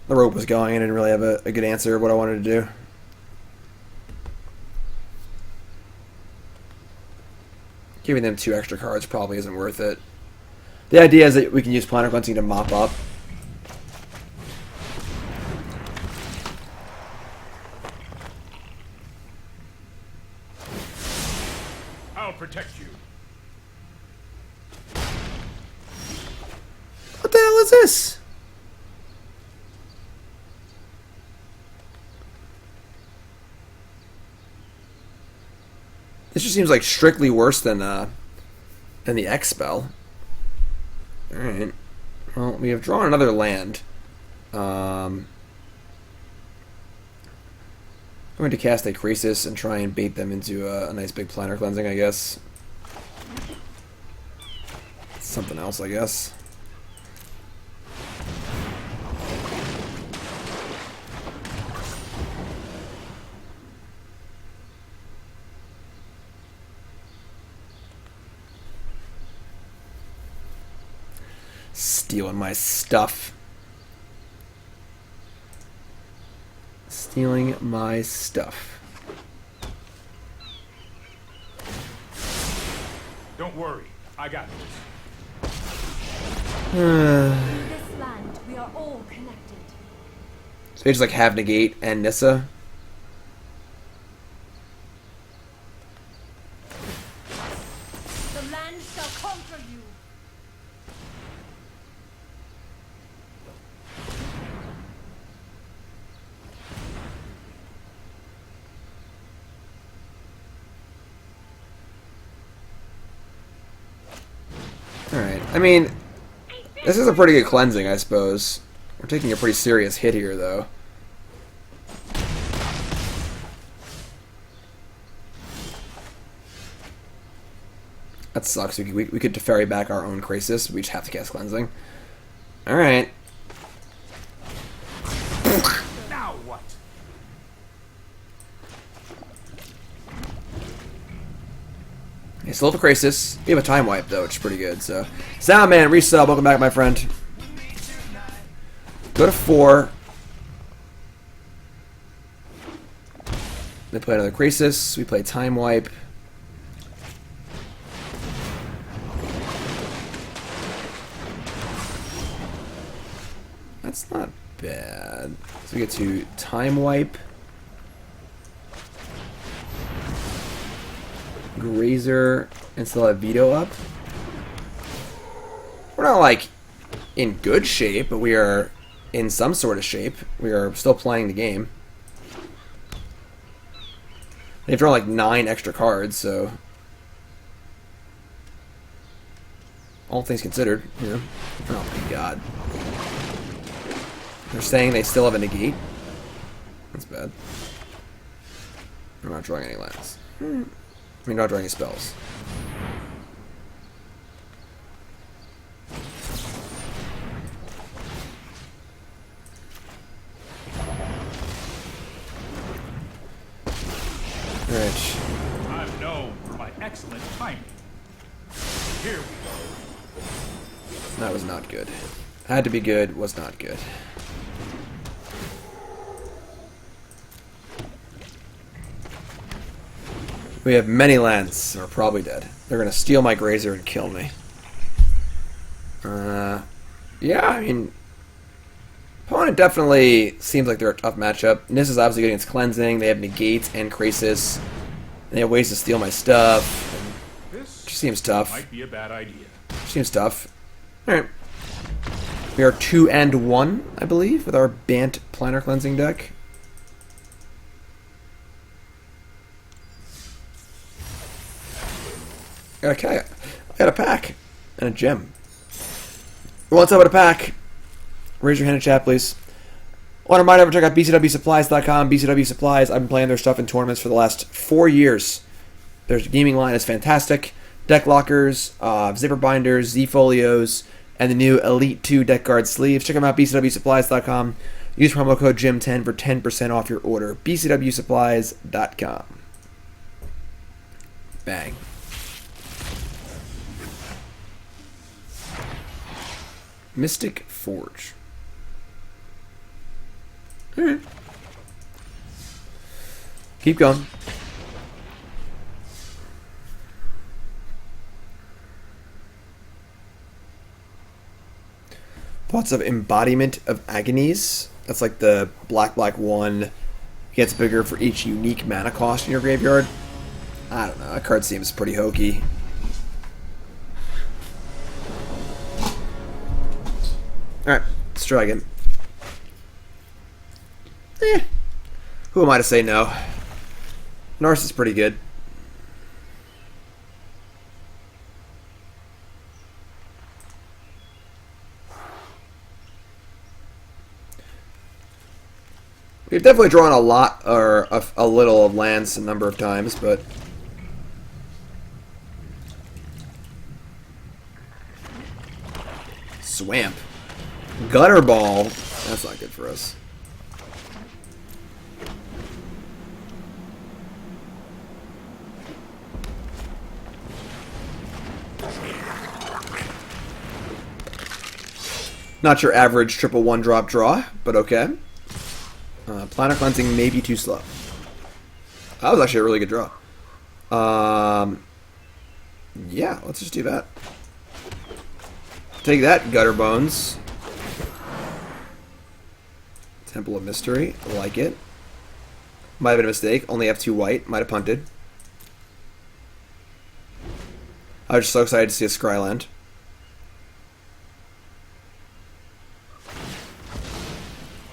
Speaker 1: The rope was going. I didn't really have a good answer of what I wanted to do. Giving them 2 extra cards probably isn't worth it. The idea is that we can use Planar Cleansing to mop up.
Speaker 5: I'll protect you.
Speaker 1: What the hell is this? This just seems like strictly worse than the X spell. Alright. Well, we have drawn another land. I'm going to cast a Krasis and try and bait them into a nice big Planar Cleansing, I guess. Something else, I guess. stealing my stuff. Stealing my stuff.
Speaker 5: Don't worry, I got this.
Speaker 3: In this land, we are all connected.
Speaker 1: So they just like have negate and Nissa.
Speaker 3: The land shall conquer you.
Speaker 1: Alright, I mean, this is a pretty good cleansing, I suppose. We're taking a pretty serious hit here, though. That sucks. We could Teferi back our own Krasis. We just have to cast cleansing. Alright.
Speaker 5: Now what?
Speaker 1: Okay, still have a Krasis. We have a time wipe, though, which is pretty good. So, Soundman, resub. Welcome back, my friend. Go to 4. They play another Krasis. We play time wipe. That's not bad. So we get to time wipe. Grazer and still have Veto up. We're not like in good shape, but we are in some sort of shape. We are still playing the game. They've drawn like 9 extra cards, so all things considered, you know. Oh my god. They're saying they still have a negate. That's bad. I'm not drawing any lands. I mean, not drawing any spells. Alright.
Speaker 5: I'm known for my excellent timing. Here we go.
Speaker 1: That was not good. Had to be good, was not good. We have many lands. We're probably dead. They're going to steal my Grazer and kill me. Yeah, I mean, opponent definitely seems like they're a tough matchup. Nissa's obviously getting its cleansing. They have negates and Krasis. And they have ways to steal my stuff.
Speaker 5: This
Speaker 1: Just seems tough.
Speaker 5: might be a bad idea.
Speaker 1: Seems tough. Alright. We are 2-1, I believe, with our Bant Planar Cleansing deck. Okay, I got a pack and a gem. Who wants out with a pack? Raise your hand in chat, please. I want to remind everyone to check out bcwsupplies.com. BCW Supplies, I've been playing their stuff in tournaments for the last 4 years. Their gaming line is fantastic. Deck lockers, zipper binders, Z-folios, and the new Elite 2 deck guard sleeves. Check them out, bcwsupplies.com. Use promo code GYM10 for 10% off your order. bcwsupplies.com. Bang. Mystic Forge. Alright. Keep going. Thoughts of Embodiment of Agonies. That's like the black 1 gets bigger for each unique mana cost in your graveyard. I don't know. That card seems pretty hokey. Alright, let's try again. Who am I to say no? Narset is pretty good. We've definitely drawn a lot, or a little of lands a number of times, but Swamp. Gutter Ball. That's not good for us. Not your average triple 1-drop draw, but okay. Planar Cleansing may be too slow. That was actually a really good draw. Yeah, let's just do that. Take that, Gutter Bones. Temple of Mystery, I like it. Might have been a mistake, only have 2 white, might have punted. I was just so excited to see a Scryland.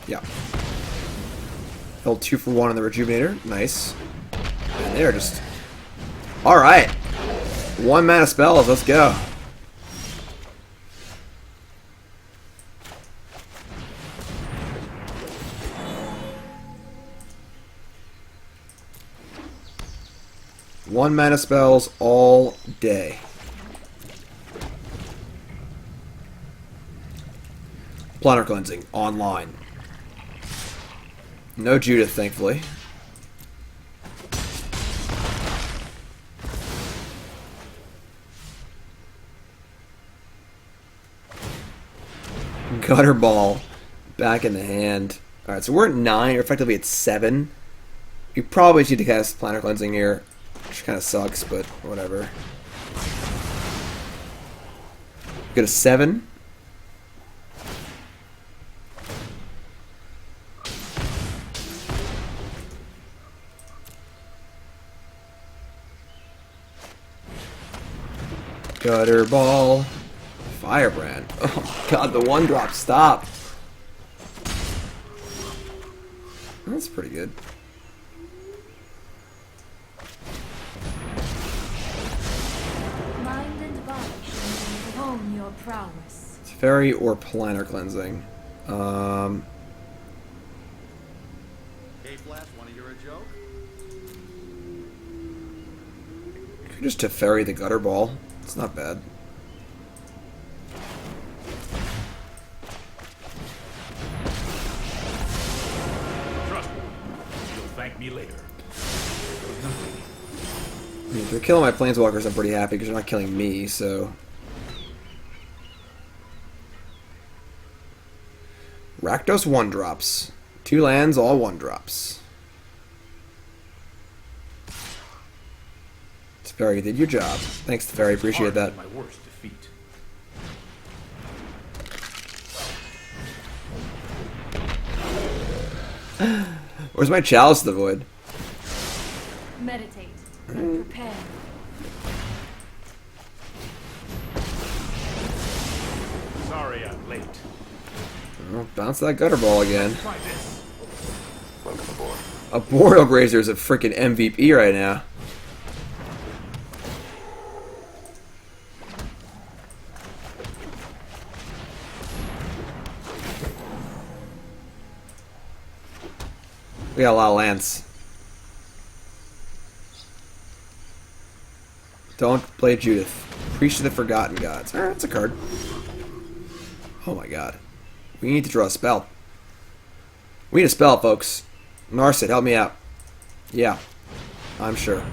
Speaker 1: Yeah. Held 2 for 1 on the Rejuvenator, nice. And they're just... Alright! 1 mana spells, let's go. One mana spells all day. Planar Cleansing online. No Judith, thankfully. Gutter Ball back in the hand. Alright, so we're at 9, you're effectively at 7. You probably need to cast Planar Cleansing here, which kind of sucks, but whatever. Go to 7. Gutter Ball. Firebrand. Oh my god, the 1-drop, stop. That's pretty good.
Speaker 3: Mind and body should hone your prowess.
Speaker 1: Teferi or Planar Cleansing.
Speaker 4: Hey, Flash, wanna hear a joke?
Speaker 1: You could just Teferi the Gutter Ball. It's not bad.
Speaker 5: Trust me. You'll thank me later.
Speaker 1: I mean, if they're killing my Planeswalkers, I'm pretty happy because they're not killing me, so... Rakdos 1-drops. 2 lands, all 1-drops. Teferi, you did your job. Thanks, Teferi. Appreciate that.
Speaker 5: My worst defeat.
Speaker 1: Where's my Chalice of the Void?
Speaker 3: Meditate. Prepare.
Speaker 5: Sorry I'm late.
Speaker 1: Oh, bounce that Gutter Ball again.
Speaker 5: Try this.
Speaker 4: Welcome aboard.
Speaker 1: Arboreal Grazer is a freaking MVP right now. We got a lot of lands. Don't play Judith. Preach to the Forgotten Gods. Alright, that's a card. Oh my god. We need to draw a spell. We need a spell, folks. Narset, help me out. Yeah, I'm sure.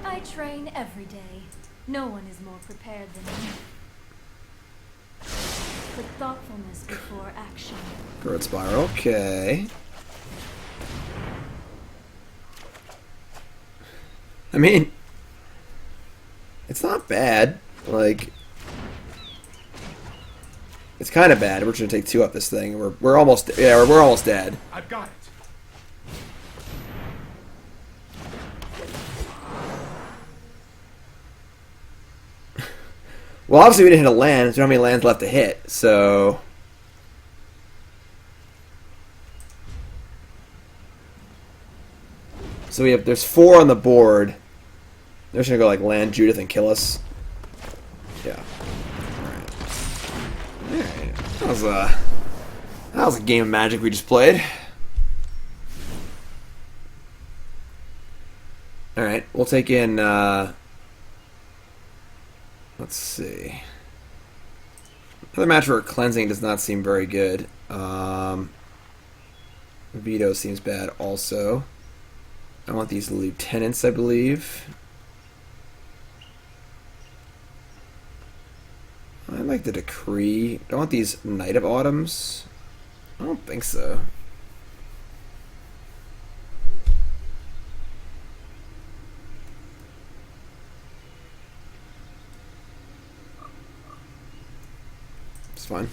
Speaker 3: I train every day. No one is more prepared than me. Put thoughtfulness before action.
Speaker 1: Growth Spiral, okay. I mean, it's not bad. Like, it's kind of bad. We're just gonna take 2 up this thing. We're almost we're almost dead.
Speaker 5: I've got it.
Speaker 1: Well, obviously we didn't hit a land. So we don't have any lands left to hit. So there's 4 on the board. They're just gonna go like land Judith and kill us. Yeah. Alright. That was a game of Magic we just played. Alright, we'll take in let's see. Another match where cleansing does not seem very good. Veto seems bad also. I want these lieutenants, I believe. like the Decree. Do I want these Knight of Autumns? I don't think so. It's fine.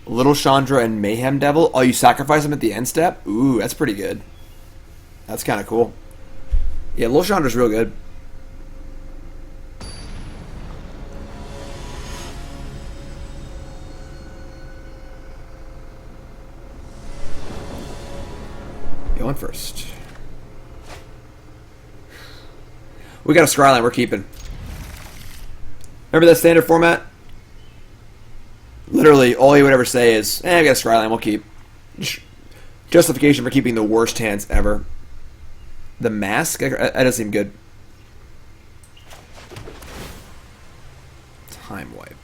Speaker 1: Little Chandra and Mayhem Devil. Oh, you sacrifice him at the end step? Ooh, that's pretty good. That's kind of cool. Yeah, Little Chandra's real good. Going first. We got a Scryline we're keeping. Remember that standard format? Literally, all he would ever say is, I got a Scryline, we'll keep. Justification for keeping the worst hands ever. The Mask? That doesn't seem good. Time Wipe.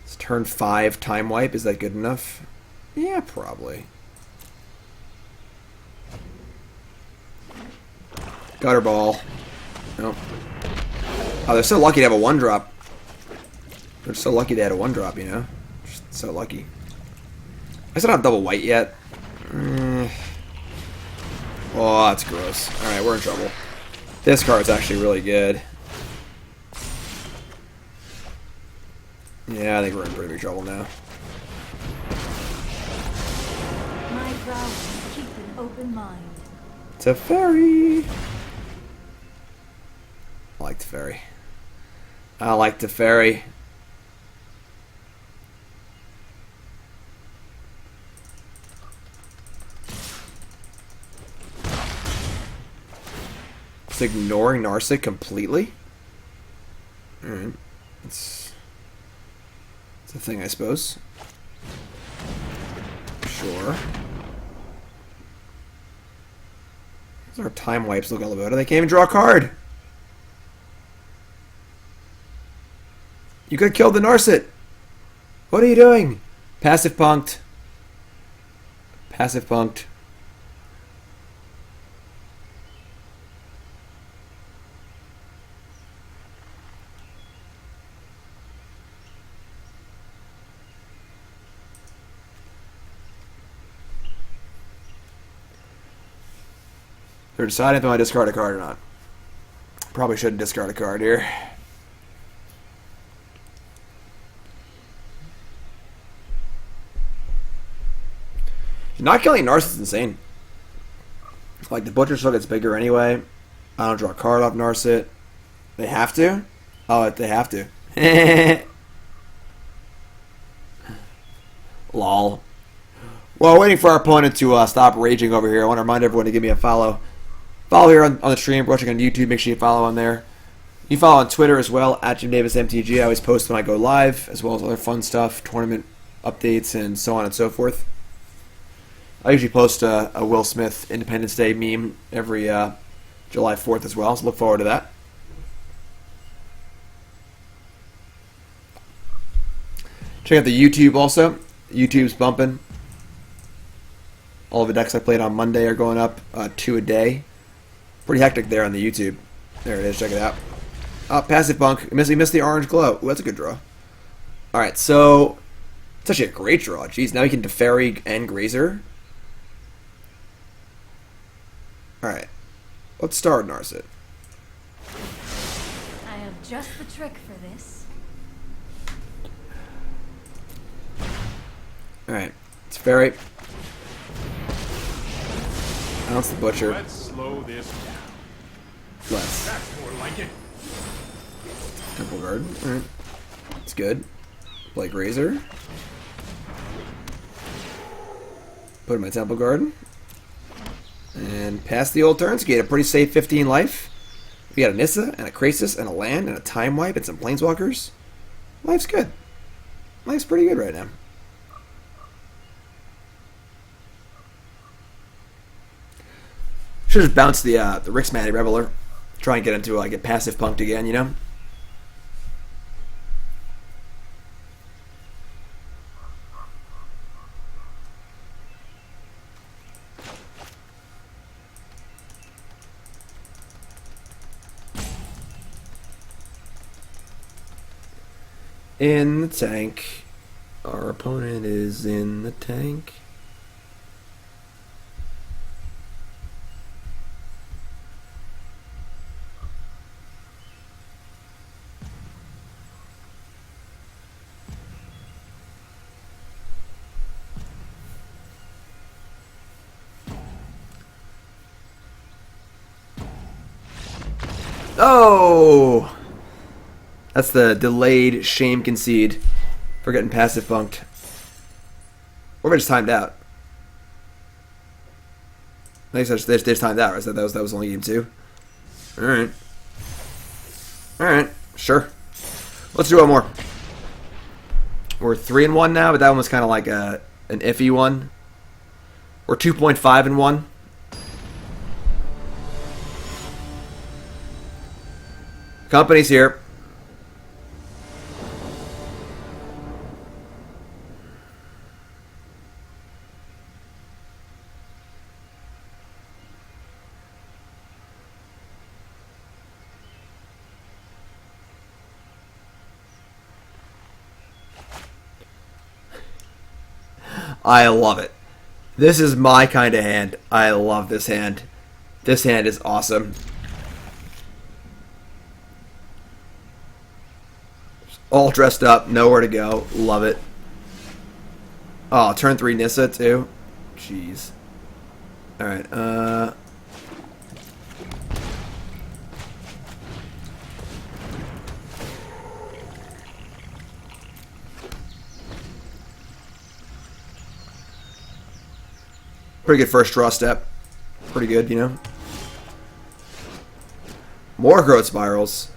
Speaker 1: It's turn 5 Time Wipe. Is that good enough? Yeah, probably. Gutter Ball. Nope. Oh, they're so lucky to have a 1-drop. They're so lucky they had a 1-drop, you know? Just so lucky. I still don't have double white yet. Oh, that's gross. Alright, we're in trouble. This card's actually really good. Yeah, I think we're in pretty big trouble now.
Speaker 3: My vow keep an open mind.
Speaker 1: Teferi. I like Teferi. I like Teferi. Just ignoring Narset completely? Alright. It's a thing, I suppose. Sure. Our time wipes look all about it. They can't even draw a card. You could kill the Narset. What are you doing? Passive punked. Passive punked. They're deciding if I discard a card or not. Probably shouldn't discard a card here. Not killing Narset is insane. Like, the Butcher still gets bigger anyway. I don't draw a card off Narset. They have to? Oh, they have to. Lol. Well, waiting for our opponent to stop raging over here, I want to remind everyone to give me a follow. Follow here on the stream. If you're watching on YouTube, make sure you follow on there. You follow on Twitter as well, at JimDavisMTG. I always post when I go live, as well as other fun stuff, tournament updates, and so on and so forth. I usually post a Will Smith Independence Day meme every July 4th as well, so look forward to that. Check out the YouTube also. YouTube's bumping. All the decks I played on Monday are going up 2 a day. Pretty hectic there on the YouTube. There it is, check it out. Passive Bunk. You missed the orange glow. Ooh, that's a good draw. Alright, so it's actually a great draw. Jeez, now you can Teferi and Grazer. Alright. Let's start Narset.
Speaker 3: I have just the trick for this.
Speaker 1: Alright. Teferi. Bounce the Butcher.
Speaker 5: Let's slow this down.
Speaker 1: Less.
Speaker 5: That's more like it.
Speaker 1: Temple Guard. Alright. It's good. Play Grazer. Put in my Temple Guard. And pass the old turns. Get a pretty safe 15 life. We got a Nissa and a Krasis and a land and a Time Wipe and some Planeswalkers. Life's good. Life's pretty good right now. Should just bounce the Rixmanny Raveler. Try and get into get passive punked again, you know? In the tank. Our opponent is in the tank. Oh! That's the delayed shame concede for getting passive funked. Or we just timed out. I think they just timed out, right? So that was only game 2. Alright. Alright, sure. Let's do one more. We're 3-1 now, but that one was kind of like an iffy one. We're 2.5-1. Company's here. I love it. This is my kind of hand. I love this hand. This hand is awesome. All dressed up, nowhere to go. Love it. Oh, turn 3 Nissa too. Jeez. Alright, pretty good first draw step. Pretty good, you know. More growth spirals.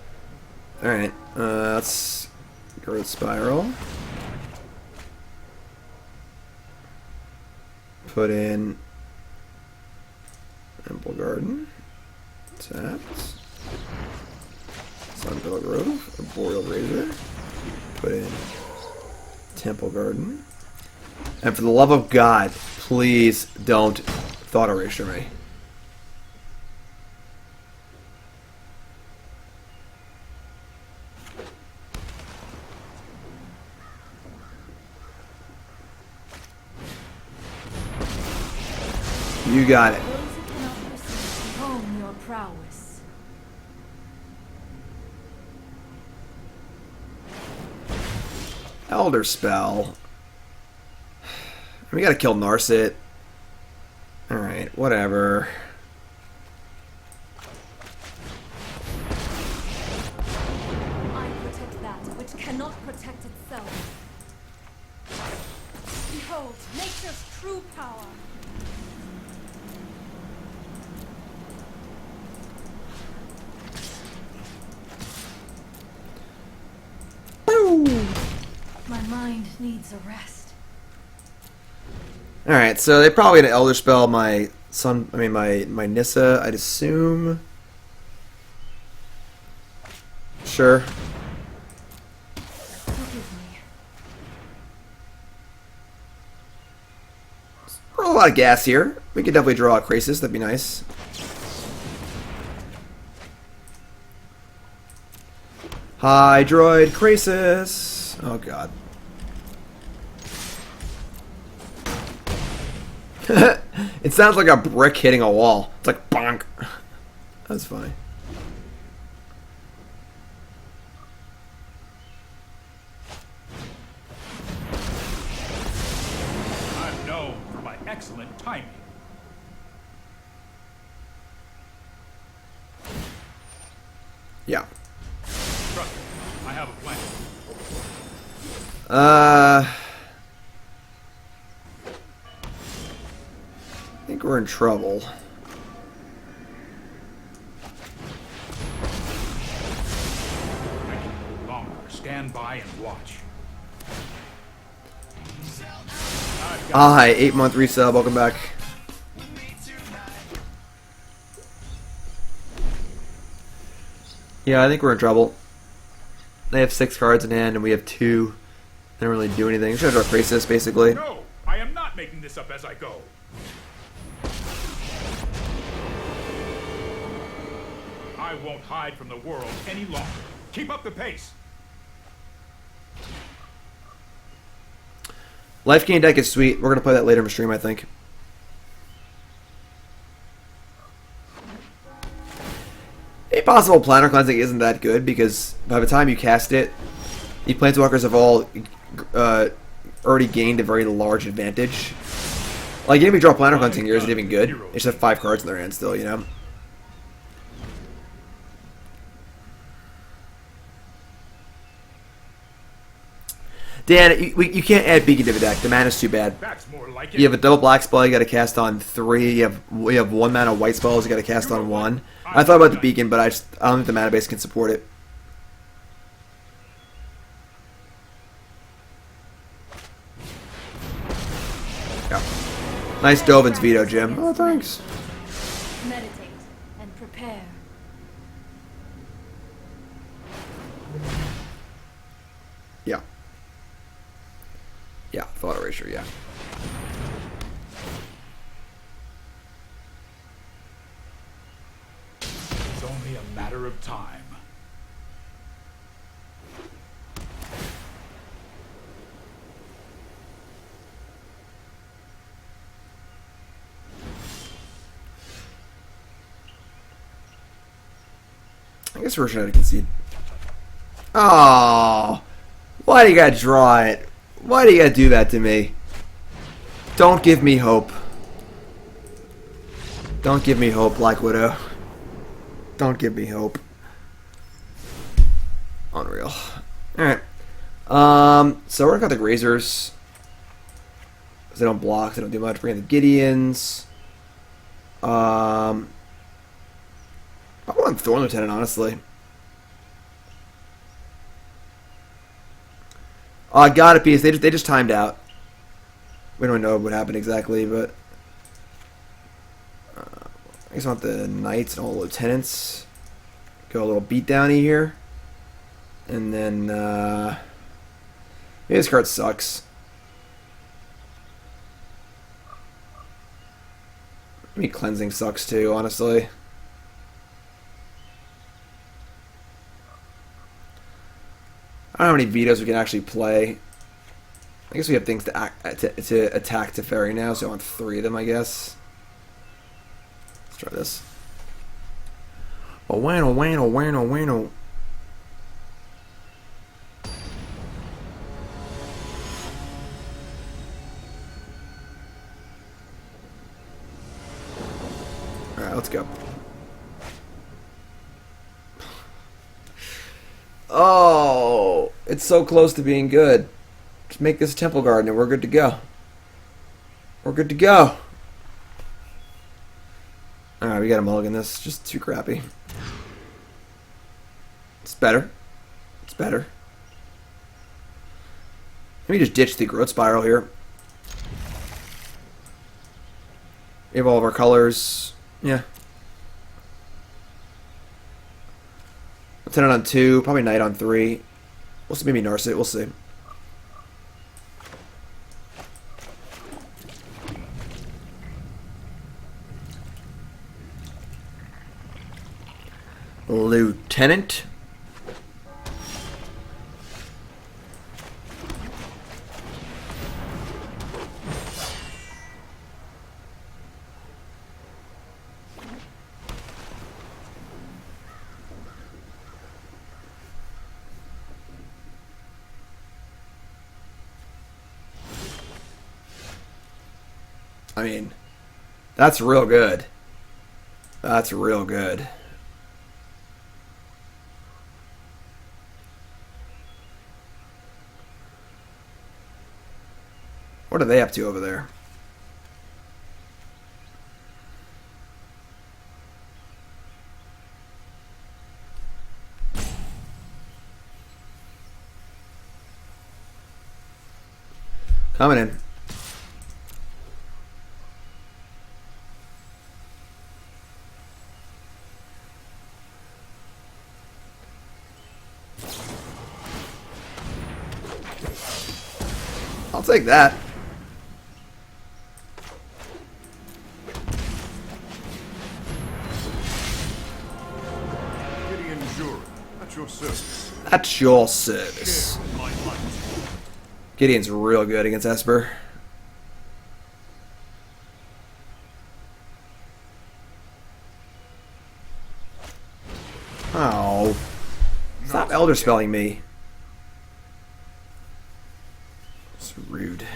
Speaker 1: Alright, let's growth spiral. Put in Temple Garden. Tapped. Sunpetal Grove. Arboreal Grazer. Put in Temple Garden. And for the love of God, please don't thought erasure me. You got it.
Speaker 3: Those who cannot receive home your prowess.
Speaker 1: Elder Spell. We gotta kill Narset. Alright, whatever.
Speaker 3: I protect that which cannot protect itself. Behold, nature's true power. My mind needs a rest.
Speaker 1: Alright, so they probably gonna Elder Spell my my Nissa, I'd assume. Sure.
Speaker 3: Forgive me.
Speaker 1: We're a lot of gas here. We could definitely draw a Krasis, that'd be nice. Hydroid Krasis. Oh god. It sounds like a brick hitting a wall. It's like bonk. That's funny.
Speaker 5: I'm known for my excellent timing.
Speaker 1: Yeah.
Speaker 5: Trust me, I have a plan.
Speaker 1: I think we're in trouble.
Speaker 5: I can no longer stand by and watch.
Speaker 1: Hi, 8-month resub. Welcome back. Yeah, I think we're in trouble. They have 6 cards in hand, and we have 2. They don't really do anything. Should have draw Krasis, basically.
Speaker 5: No, I am not making this up as I go. I won't hide from the world any longer. Keep up the pace.
Speaker 1: Life gain deck is sweet. We're gonna play that later in the stream, I think. A possible Planar Cleansing isn't that good because by the time you cast it, the Planeswalkers have all already gained a very large advantage. Like, even if you draw Planar Cleansing here, isn't even good. They just have 5 cards in their hand still, you know? Dan, you can't add Beacon to the deck. The mana's too bad.
Speaker 5: That's more like it.
Speaker 1: You have a double black spell you got to cast on 3. You have 1 mana white spells you got to cast on 1. I thought about the Beacon, but I don't think the mana base can support it. Yeah. Nice Dovin's Veto, Jim. Oh, thanks.
Speaker 3: Meditate and prepare.
Speaker 1: Yeah. Yeah, thought erasure, yeah.
Speaker 5: It's only a matter of time.
Speaker 1: I guess we're trying to concede. Oh, why do you gotta draw it? Why do you gotta do that to me? Don't give me hope. Don't give me hope, Black Widow. Don't give me hope. Unreal. Alright. So we're gonna got the Grazers. They don't block, they don't do much. Bring in the Gideons. I want Thorn Lieutenant, honestly. Got it, piece. They just timed out. We don't know what happened exactly, but I guess I want the Knights and all the Lieutenants. Go a little beatdowny here, and then maybe this card sucks. Maybe Cleansing sucks too, honestly. I don't know how many vetoes we can actually play. I guess we have things to attack Teferi now, so I want 3 of them, I guess. Let's try this. Oh, wano, wano, wano, wano. Alright, let's go. Oh, it's so close to being good. Just make this a Temple Garden and we're good to go. We're good to go. Alright, we gotta mulligan this. Just too crappy. It's better. It's better. Let me just ditch the Growth Spiral here. We have all of our colors. Yeah. Lieutenant on 2, probably Knight on 3. We'll see, maybe Narset, we'll see. Lieutenant. I mean, that's real good. That's real good. What are they up to over there? Coming in. I'll take that.
Speaker 4: Gideon Jury, at your service.
Speaker 1: At your service.
Speaker 4: Share my light.
Speaker 1: Gideon's real good against Esper. Oh. Stop Elder Spelling me. It's rude.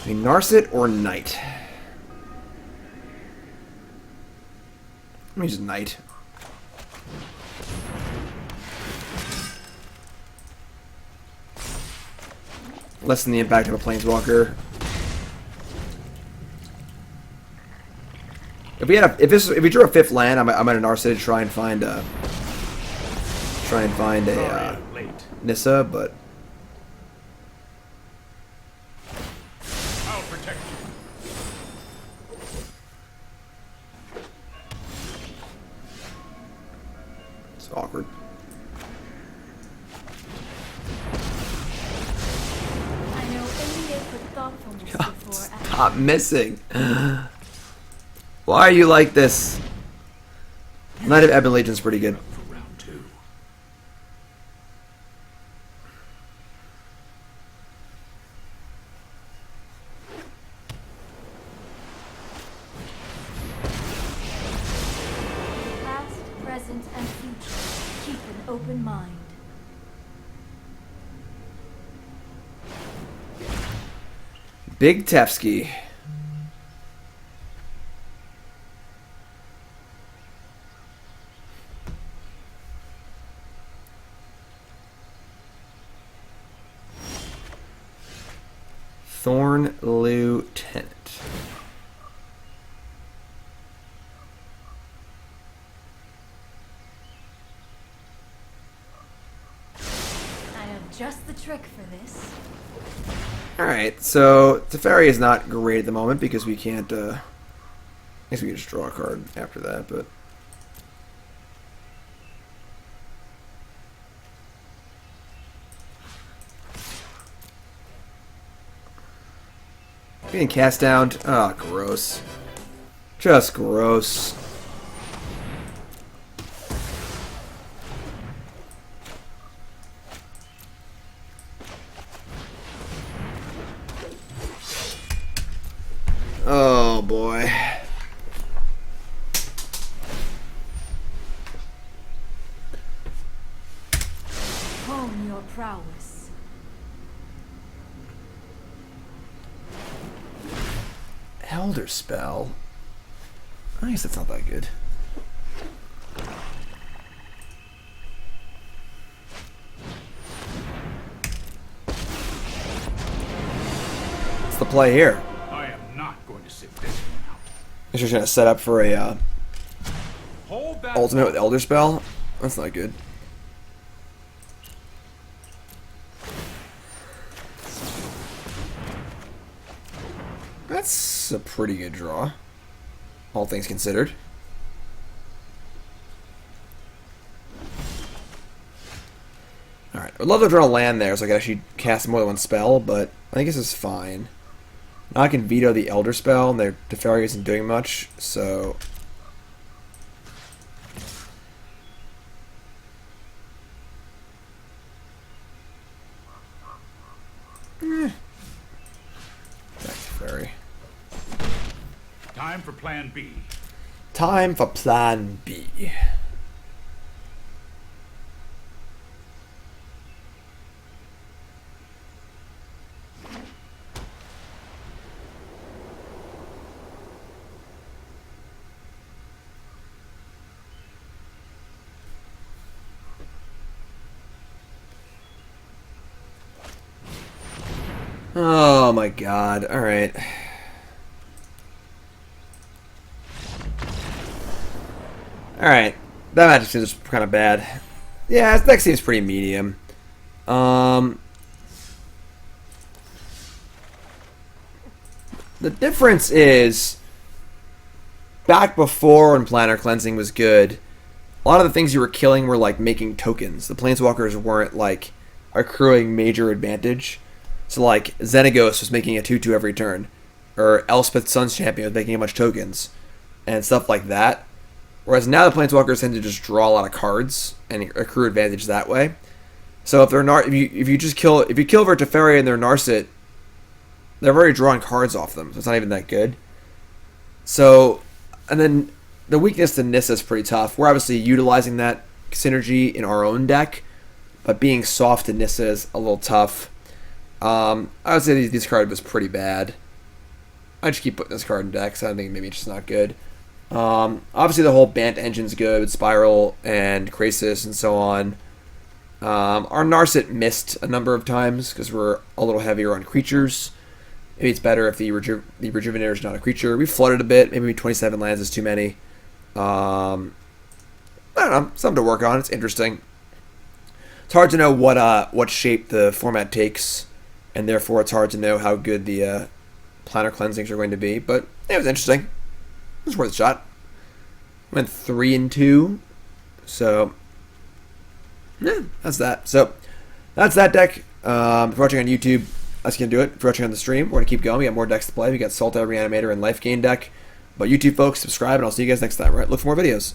Speaker 1: I mean, Narset or Knight? Let me use Knight. Lessen the impact of a Planeswalker. If we drew a 5th land, I'm gonna Narset to try and find a Nissa, but
Speaker 5: I'll protect you.
Speaker 1: it's awkward.
Speaker 3: I know only it with thoughtfulness before
Speaker 1: Stop missing. Why are you like this? Knight of Ebon Legion's pretty good.
Speaker 5: For round 2.
Speaker 3: past, present, and future. Keep an open mind.
Speaker 1: Big Tefsky. Thorn Lieutenant.
Speaker 3: I have just the trick for this.
Speaker 1: Alright, so Teferi is not great at the moment because we can't, I guess we can just draw a card after that, but... Getting cast down. Oh, gross. Just gross. Oh, boy.
Speaker 3: Hone your prowess.
Speaker 1: Elder Spell. I guess that's not that good. What's the play here?
Speaker 5: I am not going to sit this one out.
Speaker 1: Is just gonna set up for a
Speaker 5: Hold that
Speaker 1: ultimate with Elder Spell? That's not good. That's a pretty good draw, all things considered. Alright, I'd love to draw a land there so I could actually cast more than one spell, but I think this is fine. Now I can veto the Elder Spell, and their Teferi isn't doing much, so... Back Teferi.
Speaker 5: Time for Plan B.
Speaker 1: Time for Plan B. Oh my god, alright. Alright, that match seems kind of bad. Yeah, this deck seems pretty medium. The difference is, back before when Planar Cleansing was good, a lot of the things you were killing were like making tokens. The Planeswalkers weren't like accruing major advantage. So like Xenagos was making a 2/2 every turn, or Elspeth Sun's Champion was making a bunch of tokens, and stuff like that. Whereas now the Planeswalkers tend to just draw a lot of cards and accrue advantage that way. So if they're if you kill for Teferi and they're Narset, they're already drawing cards off them, so it's not even that good. So, and then the weakness to Nissa is pretty tough. We're obviously utilizing that synergy in our own deck, but being soft to Nissa is a little tough. I would say this card was pretty bad. I just keep putting this card in decks. I think maybe it's just not good. Obviously, the whole Bant engine's good, Spiral and Krasis and so on. Our Narset missed a number of times because we're a little heavier on creatures. Maybe it's better if the Rejuvenator is not a creature. We flooded a bit. Maybe 27 lands is too many. I don't know. Something to work on. It's interesting. It's hard to know what shape the format takes, and therefore it's hard to know how good the Planar Cleansings are going to be. But it was interesting. It was worth a shot. Went 3-2. So, yeah, that's that. So, that's that deck. If you're watching on YouTube, that's going to do it. If you're watching on the stream, we're going to keep going. We got more decks to play. We got Sunpetal Rejuvenator and Life Gain deck. But YouTube folks, subscribe, and I'll see you guys next time. Right? Look for more videos.